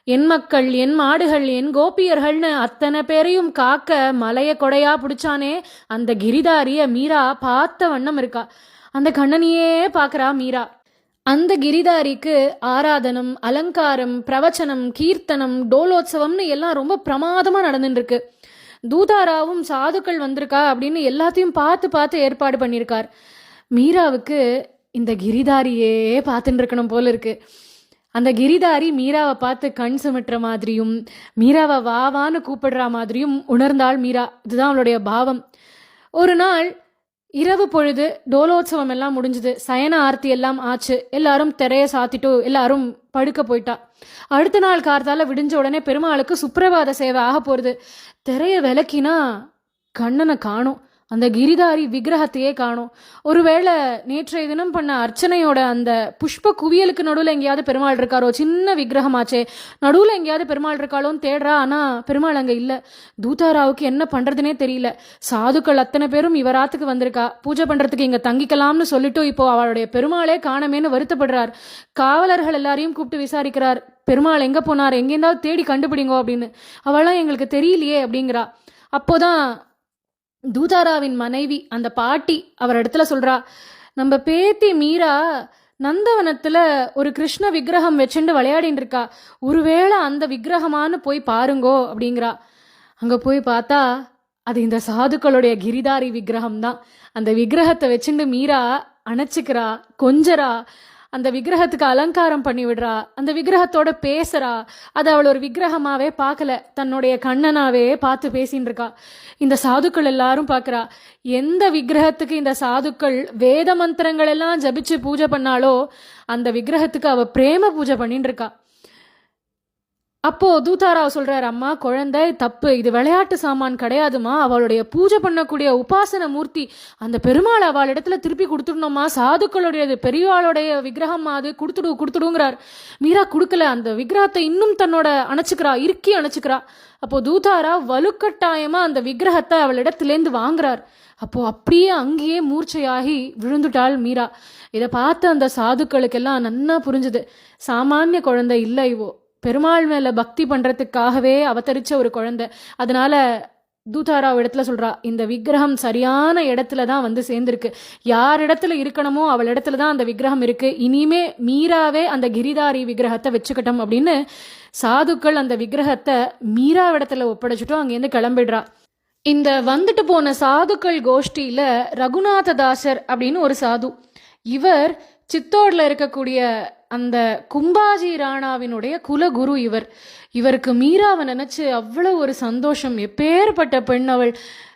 என் மக்கள், என் மாடுகள், என் கோபியர்கள்னு அத்தனை பேரையும் காக்க மலைய கொடையா பிடிச்சானே அந்த கிரிதாரிய மீரா பார்த்த வண்ணம் இருக்கா. அந்த கண்ணனையே பார்க்கறா மீரா. அந்த கிரிதாரிக்கு ஆராதனம், அலங்காரம், பிரவச்சனம், கீர்த்தனம், டோலோத்சவம்னு எல்லாம் ரொம்ப பிரமாதமா நடந்துட்டு இருக்கு. தூதாராவும் சாதுக்கள் வந்திருக்கா அப்படின்னு எல்லாத்தையும் பார்த்து பார்த்து ஏற்பாடு பண்ணியிருக்கார். மீராவுக்கு இந்த கிரிதாரியே பார்த்துட்டு இருக்கணும் போல இருக்கு. அந்த கிரிதாரி மீராவை பார்த்து கண் சுமிட்டுற மாதிரியும் மீராவை வாவான்னு கூப்பிடுற மாதிரியும் உணர்ந்தாள் மீரா. இதுதான் அவளுடைய பாவம். ஒரு நாள் இரவு பொழுது டோலோத்சவம் எல்லாம் முடிஞ்சது, சயன ஆர்த்தி எல்லாம் ஆச்சு, எல்லாரும் திரைய சாத்திட்டு எல்லாரும் படுக்க போயிட்டா. அடுத்த நாள் கார்த்தால விடிஞ்ச உடனே பெருமாளுக்கு சுப்பிரபாத சேவை ஆக போறது. திரைய விளக்கினா கண்ணனை காணும், அந்த கிரிதாரி விக்கிரகத்தையே காணும். ஒருவேளை நேற்றைய தினம் பண்ண அர்ச்சனையோட அந்த புஷ்ப குவியலுக்கு நடுவில் எங்கேயாவது பெருமாள் இருக்காரோ, சின்ன விக்கிரகமாச்சே, நடுவில் எங்கேயாவது பெருமாள் இருக்காளோன்னு தேடுறா. ஆனா பெருமாள் அங்க இல்லை. தூதாராவுக்கு என்ன பண்றதுனே தெரியல. சாதுக்கள் அத்தனை பேரும் இவராத்துக்கு வந்திருக்கா, பூஜை பண்றதுக்கு இங்க தங்கிக்கலாம்னு சொல்லிட்டு இப்போ அவளுடைய பெருமாளே காணமேன்னு வருத்தப்படுறார். காவலர்கள் எல்லாரையும் கூப்பிட்டு விசாரிக்கிறார், பெருமாள் எங்க போனார், எங்கேருந்தாவது தேடி கண்டுபிடிங்கோ அப்படின்னு. அவளாம் எங்களுக்கு தெரியலையே அப்படிங்கிறா. அப்போதான் தூதாராவின் மனைவி அந்த பாட்டி அவர் இடத்துல சொல்றா, நம்ம பேத்தி மீரா நந்தவனத்துல ஒரு கிருஷ்ண விக்கிரகம் வச்சுட்டு விளையாடின்னு இருக்கா, ஒருவேளை அந்த விக்கிரகமானு போய் பாருங்கோ அப்படிங்கிறா. அங்க போய் பார்த்தா அது இந்த சாதுக்களுடைய கிரிதாரி விக்கிரகம் தான். அந்த விக்கிரகத்தை வச்சுட்டு மீரா அணைச்சிக்கிறா, கொஞ்சரா, அந்த விக்கிரகத்துக்கு அலங்காரம் பண்ணி விடுறா, அந்த விக்கிரகத்தோட பேசுறா. அதை அவள் ஒரு விக்கிரகமாவே பார்க்கல, தன்னுடைய கண்ணனாவே பார்த்து பேசின்னு இருக்கா. இந்த சாதுக்கள் எல்லாரும் பார்க்கறா, எந்த விக்கிரகத்துக்கு இந்த சாதுக்கள் வேத மந்திரங்கள் எல்லாம் ஜபிச்சு பூஜை பண்ணாலோ அந்த விக்கிரகத்துக்கு அவ பிரேம பூஜை பண்ணிட்டு இருக்கா. அப்போ தூதாராவ் சொல்றாரு, அம்மா குழந்தை தப்பு, இது விளையாட்டு சாமான் கிடையாதுமா, அவளுடைய பூஜை பண்ணக்கூடிய உபாசன மூர்த்தி, அந்த பெருமாள் அவள் இடத்துல திருப்பி கொடுத்துடணுமா, சாதுக்களுடையது, பெரியவாளுடைய விக்கிரகம், அது கொடுத்துடுங்கிறார். மீரா கொடுக்கல, அந்த விக்கிரகத்தை இன்னும் தன்னோட அணைச்சுக்கிறா, இறுக்கி அணைச்சுக்கிறா. அப்போ தூதாரா வலுக்கட்டாயமா அந்த விக்கிரகத்தை அவள் இடத்துலேருந்து வாங்குறார். அப்போ அப்படியே அங்கேயே மூர்ச்சையாகி விழுந்துட்டாள் மீரா. இதை பார்த்த அந்த சாதுக்களுக்கெல்லாம் நன்னா புரிஞ்சுது, சாமானிய குழந்தை இல்லை, இவோ பெருமாள் மேல பக்தி பண்றதுக்காகவே அவதரிச்ச ஒரு குழந்தை. அதனால தூதாராவ் இடத்துல சொல்றா, இந்த விக்கிரகம் சரியான இடத்துல தான் வந்து சேர்ந்திருக்கு, யார் இடத்துல இருக்கணுமோ அவள் இடத்துல தான் அந்த விக்கிரகம் இருக்கு, இனிமே மீராவே அந்த கிரிதாரி விக்கிரகத்தை வச்சுக்கட்டும் அப்படின்னு சாதுக்கள் அந்த விக்கிரகத்தை மீரா இடத்துல ஒப்படைச்சிட்டோம். அங்கேருந்து கிளம்பிடுறா. இந்த வந்துட்டு போன சாதுக்கள் கோஷ்டியில ரகுநாததாசர் அப்படின்னு ஒரு சாது, இவர் சித்தோடில் இருக்கக்கூடிய அந்த கும்பாஜி ராணாவினுடைய குலகுரு இவருக்கு மீராவை நினைச்சு அவ்வளவு ஒரு சந்தோஷம். எப்பேற்பட்ட பெண் அவள்,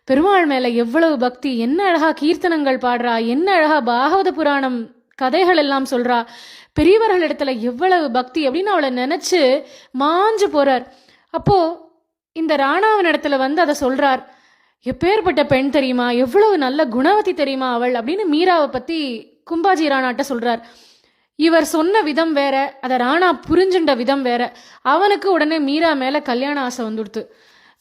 பெருமாள் மேல எவ்வளவு பக்தி, என்ன அழகா கீர்த்தனங்கள் பாடுறா, என்ன அழகா பாகவத புராணம் கதைகள் எல்லாம் சொல்றா, பெரியவர்கள் இடத்துல எவ்வளவு பக்தி அப்படின்னு அவளை நினைச்சு மாஞ்சு போறார். அப்போ இந்த ராணாவின் இடத்துல வந்து அதை சொல்றார், எப்பேற்பட்ட பெண் தெரியுமா, எவ்வளவு நல்ல குணவதி தெரியுமா அவள் அப்படின்னு மீராவை பத்தி கும்பாஜி ராணாட்ட சொல்றார். இவர் சொன்ன விதம் வேற, அதை ராணா புரிஞ்சுண்ட விதம் வேற. அவனுக்கு உடனே மீரா மேல கல்யாண ஆசை வந்துடுத்து.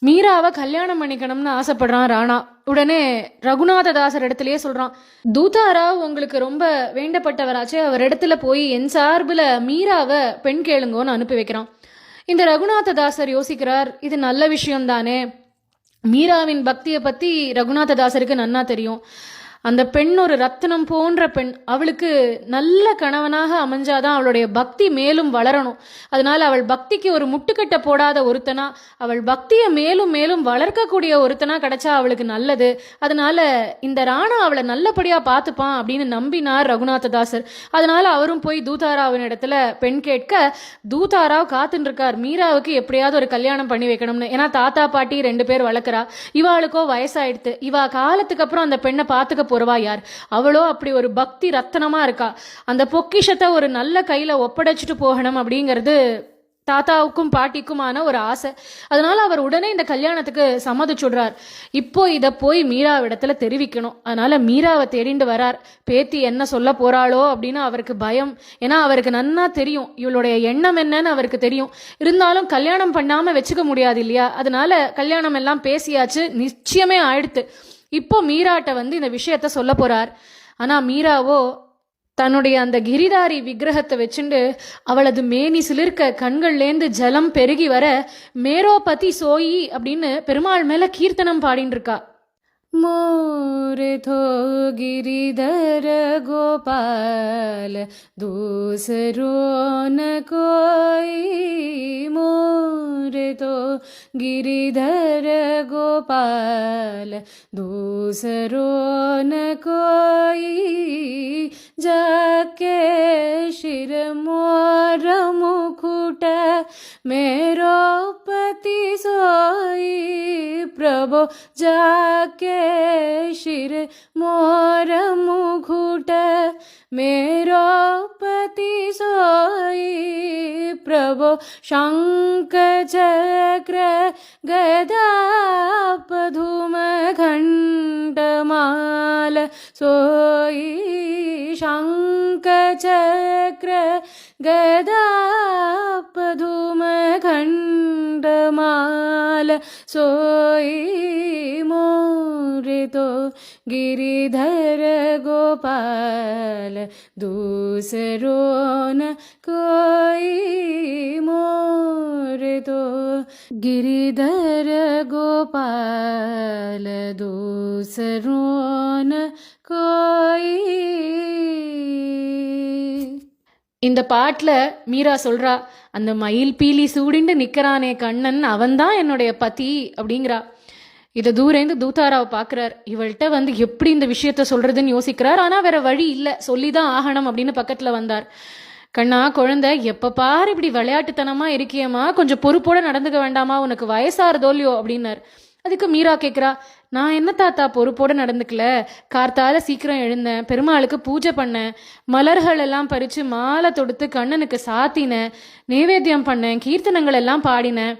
மீராவை கல்யாணம் பண்ணிக்கணும்னு ஆசைப்படுறான் ராணா. உடனே ரகுநாததாசர் இடத்துலயே சொல்றான், தூதாராவ் உங்களுக்கு ரொம்ப வேண்டப்பட்டவராச்சு, அவர் இடத்துல போய் என் சார்புல மீராவை பெண் கேளுங்கோன்னு அனுப்பி வைக்கிறான். இந்த ரகுநாததாசர் யோசிக்கிறார், இது நல்ல விஷயம் தானே, மீராவின் பக்தியை பத்தி ரகுநாததாசருக்கு நன்னா தெரியும், அந்த பெண் ஒரு ரத்தினம் போன்ற பெண், அவளுக்கு நல்ல கணவனாக அமைஞ்சாதான் அவளுடைய பக்தி மேலும் வளரணும். அதனால அவள் பக்திக்கு ஒரு முட்டுக்கட்டை போடாத ஒருத்தனா, அவள் பக்தியை மேலும் மேலும் வளர்க்கக்கூடிய ஒருத்தனா கிடைச்சா அவளுக்கு நல்லது. அதனால இந்த ராணா அவளை நல்லபடியா பார்த்துப்பான் அப்படின்னு நம்பினார் ரகுநாததாசர். அதனால அவரும் போய் தூதாராவின் இடத்துல பெண் கேட்க, தூதாராவ் காத்துட்டு இருக்கார் மீராவுக்கு எப்படியாவது ஒரு கல்யாணம் பண்ணி வைக்கணும்னு. ஏன்னா தாத்தா பாட்டி 2 பேர் வளர்க்குறா, இவாளுக்கோ வயசாயிடுத்து, இவா காலத்துக்கு அப்புறம் அந்த பெண்ணை பார்த்துக்க போறவா யார், அவளோ அப்படி ஒரு பக்தி ரத்தனமா இருக்கா, அந்த பொக்கிஷத்தை ஒரு நல்ல கையில ஒப்படைச்சிட்டு போகணும் அப்படிங்கிறது தாத்தாவுக்கும் பாட்டிக்குமான ஒரு ஆசை. அதனால அவர் உடனே இந்த கல்யாணத்துக்கு சம்மதிச்சுடுறார். இப்போ இதை போய் மீராவிடத்துல தெரிவிக்கணும். அதனால மீராவை தேடிண்டு வரார். பேத்தி என்ன சொல்ல போறாளோ அப்படின்னு அவருக்கு பயம். ஏன்னா அவருக்கு நன்னா தெரியும் இவளுடைய எண்ணம் என்னன்னு அவருக்கு தெரியும். இருந்தாலும் கல்யாணம் பண்ணாம வச்சுக்க முடியாது இல்லையா, அதனால கல்யாணம் எல்லாம் பேசியாச்சு, நிச்சயமே ஆயிடுத்து. இப்போ மீராட்ட வந்து இந்த விஷயத்த சொல்ல போறார். ஆனா மீராவோ தன்னுடைய அந்த கிரிதாரி விக்கிரகத்தை வச்சுண்டு அவளது மேனி சிலிர்க்க கண்கள்லேருந்து ஜலம் பெருகி வர மேரோபதி சோயி அப்படின்னு பெருமாள் மேல கீர்த்தனம் பாடின்னு இருக்கா. मोरे थो गिरिधर गोपाल दूसरो न कोई, मोरे तो गिरिधर गोपाल दूसरो न कोई, जाके शिर मोर मुकुट मेरो पति सोई, प्रभो जाके शिर मोर मुकुट मेरो पति सोई, प्रभो शंख चक्र गदा पद्म घंटमाल सोई, शंख चक्र गदा पद्म घंटमाल सोई, मोरे तो गिरिधर गोपाल दूसरो न कोई, मोरे तो गिरिधर गोपाल दूसरो न कोई. இந்த பாட்டில் மீரா சொல்றா, அந்த மயில் பீலி சூடிண்டு நிற்கிறானே கண்ணன், அவன்தான் என்னுடைய பதி அப்படிங்கிறா. இதை தூரேந்து தூதாராவை பார்க்குறார். இவள்கிட்ட வந்து எப்படி இந்த விஷயத்த சொல்றதுன்னு யோசிக்கிறார். ஆனால் வேற வழி இல்லை, சொல்லிதான் ஆகணும் அப்படின்னு பக்கத்தில் வந்தார். கண்ணா குழந்தை, எப்போ பாரு இப்படி விளையாட்டுத்தனமா இருக்கியம்மா, கொஞ்சம் பொறுப்போட நடந்துக்க வேண்டாமா, உனக்கு வயசாகிறதோ இல்லையோ அப்படின்னார். அதுக்கு மீரா கேட்குறா, நான் என்ன தாத்தா பொறுப்போடு நடந்துக்கல, கார்த்தால சீக்கிரம் எழுந்தேன், பெருமாளுக்கு பூஜை பண்ணேன், மலர்கள் எல்லாம் பறித்து மாலை தொடுத்து கண்ணனுக்கு சாத்தினேன், நைவேத்தியம் பண்ணேன், கீர்த்தனங்கள் எல்லாம் பாடினேன்,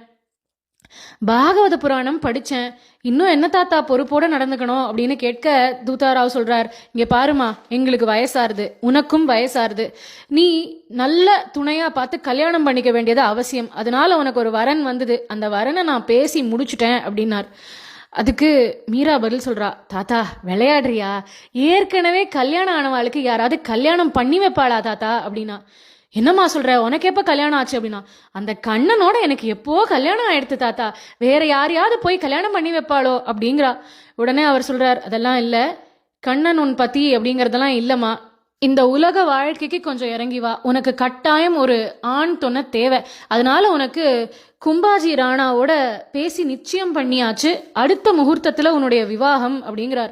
பாகவத புராணம் படித்தேன், இன்னும் என்ன தாத்தா பொறுப்போட நடந்துக்கணும் அப்படின்னு கேட்க தூதாராவ் சொல்றார், இங்க பாருமா, எங்களுக்கு வயசாருது, உனக்கும் வயசாருது, நீ நல்ல துணையா பார்த்து கல்யாணம் பண்ணிக்க வேண்டியது அவசியம், அதனால உனக்கு ஒரு வரன் வந்தது, அந்த வரனை நான் பேசி முடிச்சுட்டேன் அப்படின்னார். அதுக்கு மீரா பதில் சொல்றா, தாத்தா விளையாடுறியா, ஏற்கனவே கல்யாணம் ஆனவாளுக்கு யாராவது கல்யாணம் பண்ணி வைப்பாளா தாத்தா அப்படின்னா. என்னம்மா சொல்ற, உனக்கு எப்போ கல்யாணம் ஆச்சு அப்படின்னா. அந்த கண்ணனோட எனக்கு எப்போ கல்யாணம் ஆயிடுத்து தாத்தா, வேற யாரையாவது போய் கல்யாணம் பண்ணி வைப்பாளோ அப்படிங்கிறா. உடனே அவர் சொல்றார், அதெல்லாம் இல்லை, கண்ணன் உன் பத்தி அப்படிங்கிறதெல்லாம் இல்லைம்மா, இந்த உலக வாழ்க்கைக்கு கொஞ்சம் இறங்கி வா, உனக்கு கட்டாயம் ஒரு ஆண் துணை தேவை, அதனால உனக்கு கும்பாஜி ராணாவோட பேசி நிச்சயம் பண்ணியாச்சு, அடுத்த முகூர்த்தத்தில் உன்னுடைய விவாகம் அப்படிங்கிறார்.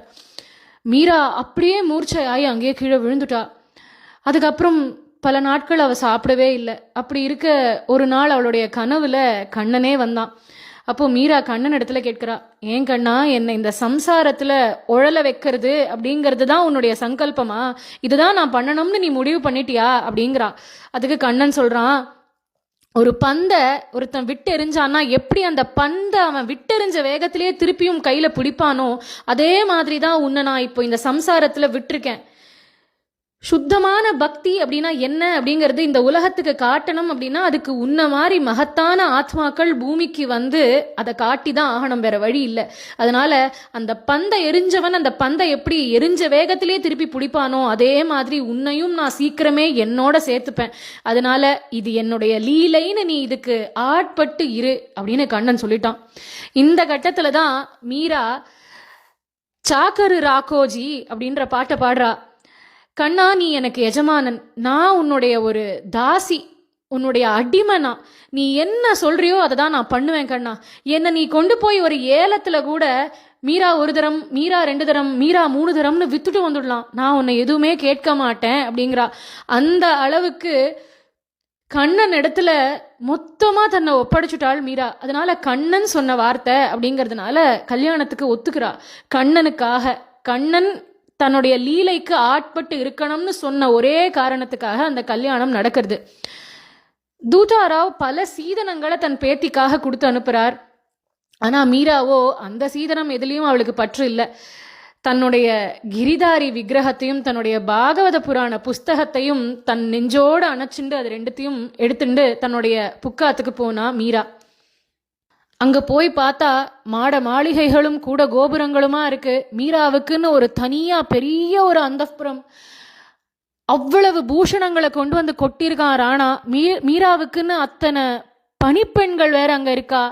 மீரா அப்படியே மூர்ச்சை ஆகி அங்கேயே கீழே விழுந்துட்டா. அதுக்கப்புறம் பல நாட்கள் அவள் சாப்பிடவே இல்லை. அப்படி இருக்க ஒரு நாள் அவளுடைய கனவுல கண்ணனே வந்தான். அப்போ மீரா கண்ணன் இடத்துல கேட்கிறா, ஏன் கண்ணா, என்னை இந்த சம்சாரத்துல உழல வைக்கிறது அப்படிங்கிறது தான் உன்னுடைய சங்கல்பமா, இதுதான் நான் பண்ணணும்னு நீ முடிவு பண்ணிட்டியா அப்படிங்கிறா. அதுக்கு கண்ணன் சொல்றான், ஒரு பந்தை ஒருத்தன் விட்டு எறிஞ்சான்னா எப்படி அந்த பந்தை அவன் விட்டெறிஞ்ச வேகத்திலேயே திருப்பியும் கையில பிடிப்பானோ, அதே மாதிரி தான் உன்னை நான் இப்போ இந்த சம்சாரத்துல விட்டுருக்கேன். சுத்தமான பக்தி அப்படின்னா என்ன அப்படிங்கிறது இந்த உலகத்துக்கு காட்டணும் அப்படின்னா அதுக்கு உன்ன மாதிரி மகத்தான ஆத்மாக்கள் பூமிக்கு வந்து அதை காட்டி தான் ஆகணும், வேற வழி இல்லை. அதனால அந்த பந்தை எரிஞ்சவன் அந்த பந்தை எப்படி எரிஞ்ச வேகத்திலேயே திருப்பி பிடிப்பானோ அதே மாதிரி உன்னையும் நான் சீக்கிரமே என்னோட சேர்த்துப்பேன், அதனால இது என்னுடைய லீலைன்னு நீ இதுக்கு ஆட்பட்டு இரு அப்படின்னு கண்ணன் சொல்லிட்டான். இந்த கட்டத்துல தான் மீரா சாக்கரு ராக்கோஜி அப்படின்ற பாட்டை பாடுறா. கண்ணா, நீ எனக்கு எஜமானன், நான் உன்னுடைய ஒரு தாசி, உன்னுடைய அடிமனா, நீ என்ன சொல்றியோ அதை தான் நான் பண்ணுவேன் கண்ணா. என்னை நீ கொண்டு போய் ஒரு ஏலத்துல கூட மீரா ஒரு தரம், மீரா 2 தரம், மீரா 3 தரம்னு வித்துட்டு வந்துடலாம், நான் உன்னை எதுவுமே கேட்க மாட்டேன் அப்படிங்கிறா. அந்த அளவுக்கு கண்ணன் இடத்துல மொத்தமா தன்னை ஒப்படைச்சுட்டாள் மீரா. அதனால கண்ணன் சொன்ன வார்த்தை அப்படிங்கிறதுனால கல்யாணத்துக்கு ஒத்துக்கிறா. கண்ணனுக்காக, கண்ணன் தன்னுடைய லீலைக்கு ஆட்பட்டு இருக்கணும்னு சொன்ன ஒரே காரணத்துக்காக அந்த கல்யாணம் நடக்கிறது. தூதாராவ் பல சீதனங்களை தன் பேத்திக்காக கொடுத்து அனுப்புறார். ஆனா மீராவோ அந்த சீதனம் எதுலேயும் அவளுக்கு பற்று இல்லை. தன்னுடைய கிரிதாரி விக்கிரகத்தையும் தன்னுடைய பாகவத புராண புஸ்தகத்தையும் தன் நெஞ்சோடு அணைச்சுண்டு அது ரெண்டுத்தையும் எடுத்துட்டு தன்னுடைய புக்காத்துக்கு போனா மீரா. அங்க போய் பார்த்தா மாட மாளிகைகளும் கூட கோபுரங்களுமா இருக்கு. மீராவுக்குன்னு ஒரு தனியா பெரிய ஒரு அந்தப்புறம், அவ்வளவு பூஷணங்களை கொண்டு வந்து கொட்டியிருக்கான் ராணா. மீராவுக்குன்னு அத்தனை பணிப்பெண்கள் வேற அங்க இருக்கா,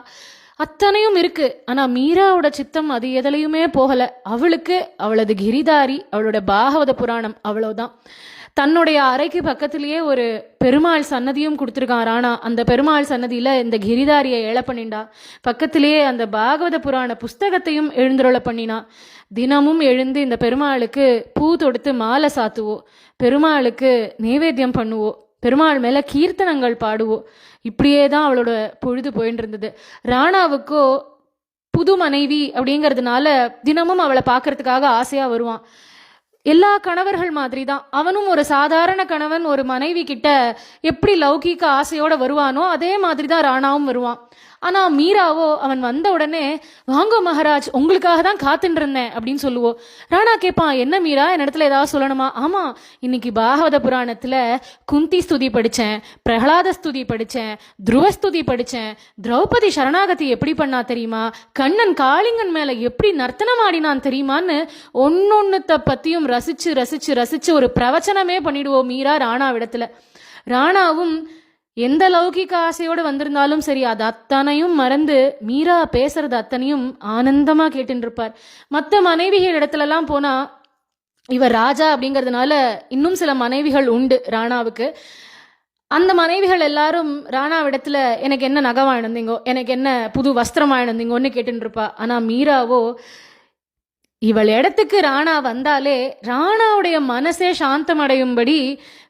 அத்தனையும் இருக்கு. ஆனா மீராவோட சித்தம் அது எதுலையுமே போகல. அவளுக்கு அவளது கிரிதாரி, அவளோட பாகவத புராணம், அவ்வளவுதான். தன்னுடைய அறைக்கு பக்கத்திலேயே ஒரு பெருமாள் சன்னதியும் கொடுத்துருக்கான் ராணா. அந்த பெருமாள் சன்னதியில இந்த கிரிதாரியை ஏழ பண்ணிண்டா. பக்கத்திலேயே அந்த பாகவத புராண புஸ்தகத்தையும் எழுந்துருள பண்ணினா. தினமும் எழுந்து இந்த பெருமாளுக்கு பூ தொடுத்து மாலை சாத்துவோம், பெருமாளுக்கு நைவேத்தியம் பண்ணுவோம், பெருமாள் மேல கீர்த்தனங்கள் பாடுவோம். இப்படியே தான் அவளோட பொழுது போயின்னு இருந்தது. ராணாவுக்கோ புது மனைவி அப்படிங்கிறதுனால தினமும் அவளை பார்க்கறதுக்காக ஆசையா வருவான். எல்லா கணவர்கள் மாதிரி தான் அவனும் ஒரு சாதாரண கணவன் ஒரு மனைவி கிட்ட எப்படி லௌகீக ஆசையோட வருவானோ அதே மாதிரி தான் ராணாவும் வருவான். ஆனா மீராவோ அவன் வந்த உடனே, வாங்கோ மகாராஜ், உங்களுக்காக தான் காத்துட்டு இருந்தேன் அப்படின்னு சொல்லுவோம். ராணா கேட்பான், என்ன மீரா, என் இடத்துல ஏதாவது சொல்லணுமா? ஆமா, இன்னைக்கு பாகவத புராணத்துல குந்தி ஸ்துதி படிச்சேன், பிரகலாத ஸ்துதி படிச்சேன், துருவஸ்துதி படிச்சேன், திரௌபதி சரணாகதி எப்படி பண்ணா தெரியுமா, கண்ணன் காளிங்கன் மேல எப்படி நர்த்தனம் ஆடினான் தெரியுமான்னு ஒன்னொன்னுத்த பத்தியும் ரசிச்சு ரசிச்சு ரசிச்சு ஒரு பிரவச்சனமே பண்ணிடுவோம் மீரா ராணாவிடத்துல. ராணாவும் எந்த லௌகிக ஆசையோடு வந்திருந்தாலும் சரி அது அத்தனையும் மறந்து மீரா பேசுறது அத்தனையும் ஆனந்தமா கேட்டுட்டு இருப்பார். மற்ற மனைவிகள் இடத்துலலாம் போனா, இவர் ராஜா அப்படிங்கிறதுனால இன்னும் சில மனைவிகள் உண்டு ராணாவுக்கு. அந்த மனைவிகள் எல்லாரும் ராணாவிடத்துல எனக்கு என்ன நகை வாங்கினீங்கோ, எனக்கு என்ன புது வஸ்திரம் வாங்கினீங்கன்னு கேட்டுட்டு இருப்பா. ஆனா மீராவோ இவள் இடத்துக்கு ராணா வந்தாலே ராணாவுடைய மனசே சாந்தமடையும்படி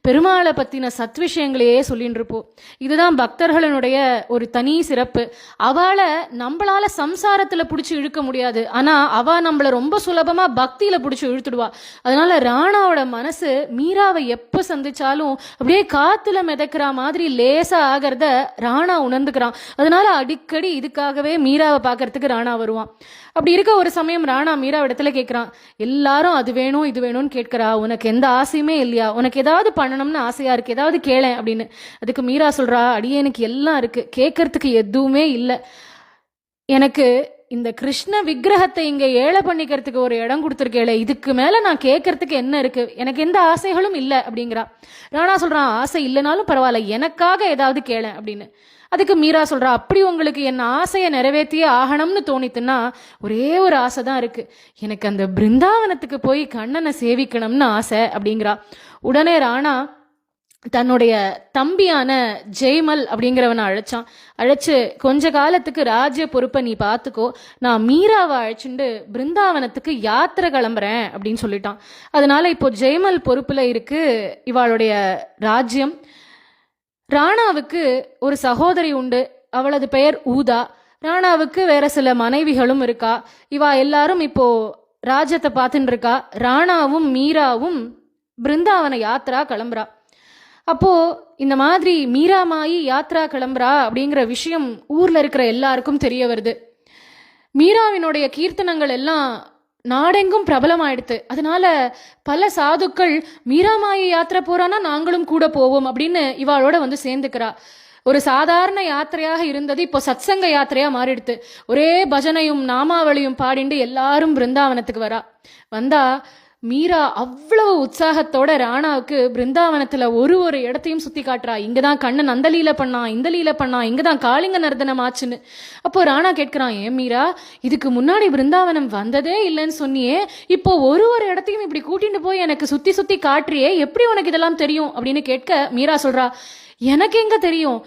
பெருமாளை பற்றின சத் விஷயங்களையே சொல்லிட்டு இருப்போம். இதுதான் பக்தர்களுடைய ஒரு தனி சிறப்பு. அவளை நம்மளால சம்சாரத்தில் பிடிச்சி இழுக்க முடியாது, ஆனால் அவள் நம்மளை ரொம்ப சுலபமாக பக்தியில் பிடிச்சி இழுத்துடுவா. அதனால ராணாவோட மனசு மீராவை எப்போ சந்திச்சாலும் அப்படியே காத்துல மிதக்கிற மாதிரி லேசா ஆகிறத ராணா உணர்ந்துக்கிறான். அதனால அடிக்கடி இதுக்காகவே மீராவை பார்க்கறதுக்கு ராணா வருவான். அப்படி இருக்க ஒரு சமயம் ராணா மீரா இடத்துல கேட்குறான், எல்லாரும் அது வேணும் இது வேணும்னு கேட்கிறா, உனக்கு எந்த ஆசையுமே இல்லையா, உனக்கு ஏதாவது பண்ணணும்னு ஆசையா இருக்கு, ஏதாவது கேளேன் அப்படின்னு. அதுக்கு மீரா சொல்றா, அடியேனுக்கு எல்லாம் இருக்கு, கேட்கறதுக்கு எதுவுமே இல்லை. எனக்கு இந்த கிருஷ்ண விக்கிரகத்தை இங்க ஏழை பண்ணிக்கிறதுக்கு ஒரு இடம் கொடுத்துருக்கேளே, இதுக்கு மேல நான் கேட்கறதுக்கு என்ன இருக்கு, எனக்கு எந்த ஆசைகளும் இல்லை அப்படிங்கிறா. ராணா சொல்றான், ஆசை இல்லைனாலும் பரவாயில்ல, எனக்காக ஏதாவது கேளேன் அப்படின்னு. அதுக்கு மீரா சொல்றா, அப்படி உங்களுக்கு என் ஆசையை நிறைவேற்றியே ஆகணும்னு தோணித்துன்னா ஒரே ஒரு ஆசை தான் இருக்கு, எனக்கு அந்த பிருந்தாவனத்துக்கு போய் கண்ணனை சேவிக்கணும்னு ஆசை அப்படிங்கிறா. உடனே ராணா தன்னுடைய தம்பியான ஜெய்மல் அப்படிங்கிறவனை அழைச்சு கொஞ்ச காலத்துக்கு ராஜ்ய பொறுப்பை நீ பார்த்துக்கோ, நான் மீராவை அழைச்சிட்டு பிருந்தாவனத்துக்கு யாத்திரை கிளம்புறேன் அப்படின்னு சொல்லிட்டான். அதனால இப்போ ஜெய்மல் பொறுப்புல இருக்கு இவாளுடைய ராஜ்யம். ராணாவுக்கு ஒரு சகோதரி உண்டு, அவளது பெயர் ஊதா. ராணாவுக்கு வேற சில மனைவிகளும் இருக்கா. இவா எல்லாரும் இப்போ ராஜ்யத்தை பார்த்துட்டு இருக்கா. ராணாவும் மீராவும் பிருந்தாவன யாத்ரா கிளம்புறா. அப்போ இந்த மாதிரி மீராமாயி யாத்ரா கிளம்புறா அப்படிங்கிற விஷயம் ஊர்ல இருக்கிற எல்லாருக்கும் தெரிய வருது. மீராவினுடைய கீர்த்தனங்கள் எல்லாம் நாடெங்கும் பிரபலமாயிடுத்து. அதனால பல சாதுக்கள் மீராமாயி யாத்திரை போறானா நாங்களும் கூட போவோம் அப்படின்னு இவாளோட வந்து சேர்ந்துக்கிறா. ஒரு சாதாரண யாத்திரையாக இருந்தது இப்போ சத்சங்க யாத்திரையா மாறிடுத்து. ஒரே பஜனையும் நாமாவளியும் பாடிண்டு எல்லாரும் பிருந்தாவனத்துக்கு வந்தா மீரா அவ்வளவு உற்சாகத்தோட ராணாவுக்கு பிருந்தாவனத்துல ஒரு இடத்தையும் சுத்தி காட்டுறா. இங்கதான் கண்ணன் அந்த லீல பண்ணான், இந்த லீல பண்ணான், இங்கதான் காளிங்க நர்தனம் ஆச்சுன்னு. அப்போ ராணா கேட்கிறான், ஏன் மீரா, இதுக்கு முன்னாடி பிருந்தாவனம் வந்ததே இல்லைன்னு சொன்னியே, இப்போ ஒரு இடத்தையும் இப்படி கூட்டிட்டு போய் எனக்கு சுத்தி சுத்தி காட்டுறியே, எப்படி உனக்கு இதெல்லாம் தெரியும் அப்படின்னு கேட்க மீரா சொல்றா, எனக்கு எங்க தெரியும்,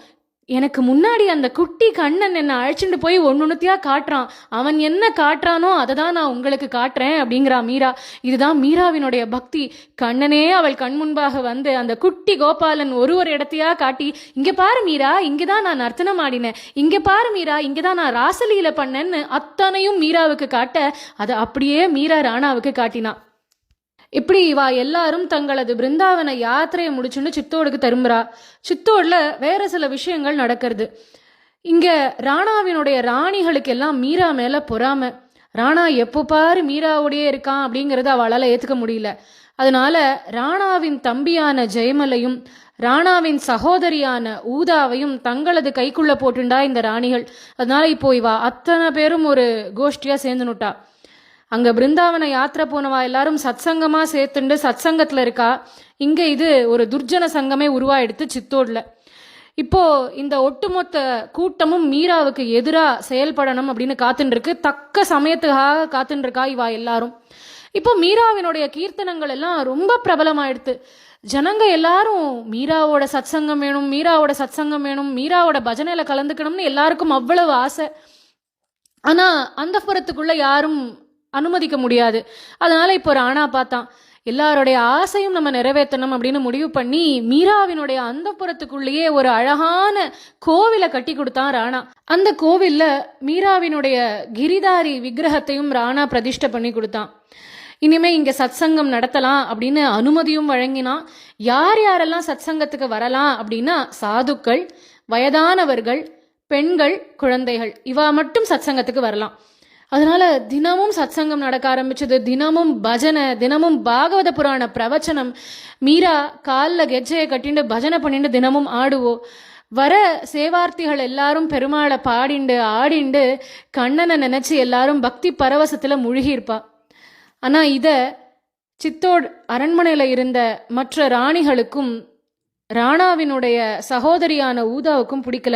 எனக்கு முன்னாடி அந்த குட்டி கண்ணன் என்னை அழைச்சிட்டு போய் ஒன்னொன்னுத்தியா காட்டுறான், அவன் என்ன காட்டுறானோ அதை தான் நான் உங்களுக்கு காட்டுறேன் அப்படிங்கிறா மீரா. இதுதான் மீராவினுடைய பக்தி. கண்ணனே அவள் கண் முன்பாக வந்து அந்த குட்டி கோபாலன் ஒரு இடத்தையா காட்டி, இங்க பாரு மீரா, இங்கதான் நான் நர்த்தனம் ஆடினேன், இங்க பாரு மீரா, இங்கதான் நான் ராசலீல பண்ணேன்னு அத்தனையும் மீராவுக்கு காட்ட அதை அப்படியே மீரா ராணாவுக்கு காட்டினா. இப்படி இவா எல்லாரும் தங்களது பிருந்தாவன யாத்திரையை முடிச்சுன்னு சித்தோடுக்கு திரும்புறா. சித்தோடுல வேற சில விஷயங்கள் நடக்கிறது. இங்க ராணாவினுடைய ராணிகளுக்கு எல்லாம் மீரா மேல பொறாம. ராணா எப்போ பாரு மீராவோடையே இருக்கான் அப்படிங்கறத அவளால ஏத்துக்க முடியல. அதனால ராணாவின் தம்பியான ஜெயமலையும் ராணாவின் சகோதரியான ஊதாவையும் தங்களது கைக்குள்ள போட்டுண்டா இந்த ராணிகள். அதனால இப்போ இவா அத்தனை பேரும் ஒரு கோஷ்டியா சேர்ந்துனுட்டா. அங்க பிருந்தாவன யாத்திரை போனவா எல்லாரும் சத்சங்கமா சேர்த்துண்டு சத்சங்கத்துல இருக்கா. இங்க இது ஒரு துர்ஜன சங்கமே உருவாயிடுத்து சித்தோடுல. இப்போ இந்த ஒட்டுமொத்த கூட்டமும் மீராவுக்கு எதிரா செயல்படணும் அப்படின்னு காத்துட்டு இருக்கு. தக்க சமயத்துக்காக காத்துட்டு இருக்கா இவா எல்லாரும். இப்போ மீராவினுடைய கீர்த்தனங்கள் எல்லாம் ரொம்ப பிரபலமாயிடுத்து. ஜனங்க எல்லாரும் மீராவோட சத்சங்கம் வேணும், மீராவோட சத்சங்கம் வேணும், மீராவோட பஜனையில கலந்துக்கணும்னு எல்லாருக்கும் அவ்வளவு ஆசை. ஆனா அந்த புறத்துக்குள்ள யாரும் அனுமதிக்க முடியாது. அதனால இப்போ ராணா பார்த்தான், எல்லாருடைய ஆசையும் நம்ம நிறைவேற்றணும் அப்படின்னு முடிவு பண்ணி மீராவினுடைய அந்த புறத்துக்குள்ளேயே ஒரு அழகான கோவிலை கட்டி கொடுத்தான் ராணா. அந்த கோவில்ல மீராவினுடைய கிரிதாரி விக்கிரகத்தையும் ராணா பிரதிஷ்டை பண்ணி கொடுத்தான். இனிமே இங்க சத்சங்கம் நடத்தலாம் அப்படின்னு அனுமதியும் வழங்கினான். யார் யாரெல்லாம் சத்சங்கத்துக்கு வரலாம் அப்படின்னா சாதுக்கள், வயதானவர்கள், பெண்கள், குழந்தைகள், இவா மட்டும் சத்சங்கத்துக்கு வரலாம். அதனால தினமும் சத்சங்கம் நடக்க ஆரம்பிச்சது. தினமும் பஜனை, தினமும் பாகவத புராண பிரவச்சனம். மீரா காலில் கெஜ்ஜையை கட்டிண்டு பஜனை பண்ணிட்டு தினமும் ஆடுவோம். வர சேவார்த்திகள் எல்லாரும் பெருமாளை பாடிண்டு ஆடிண்டு கண்ணனை நினைச்சு எல்லாரும் பக்தி பரவசத்துல முழுகியிருப்பா. ஆனா இத சித்தோட் அரண்மனையில இருந்த மற்ற ராணிகளுக்கும் ராணாவினுடைய சகோதரியான ஊதாவுக்கும் பிடிக்கல.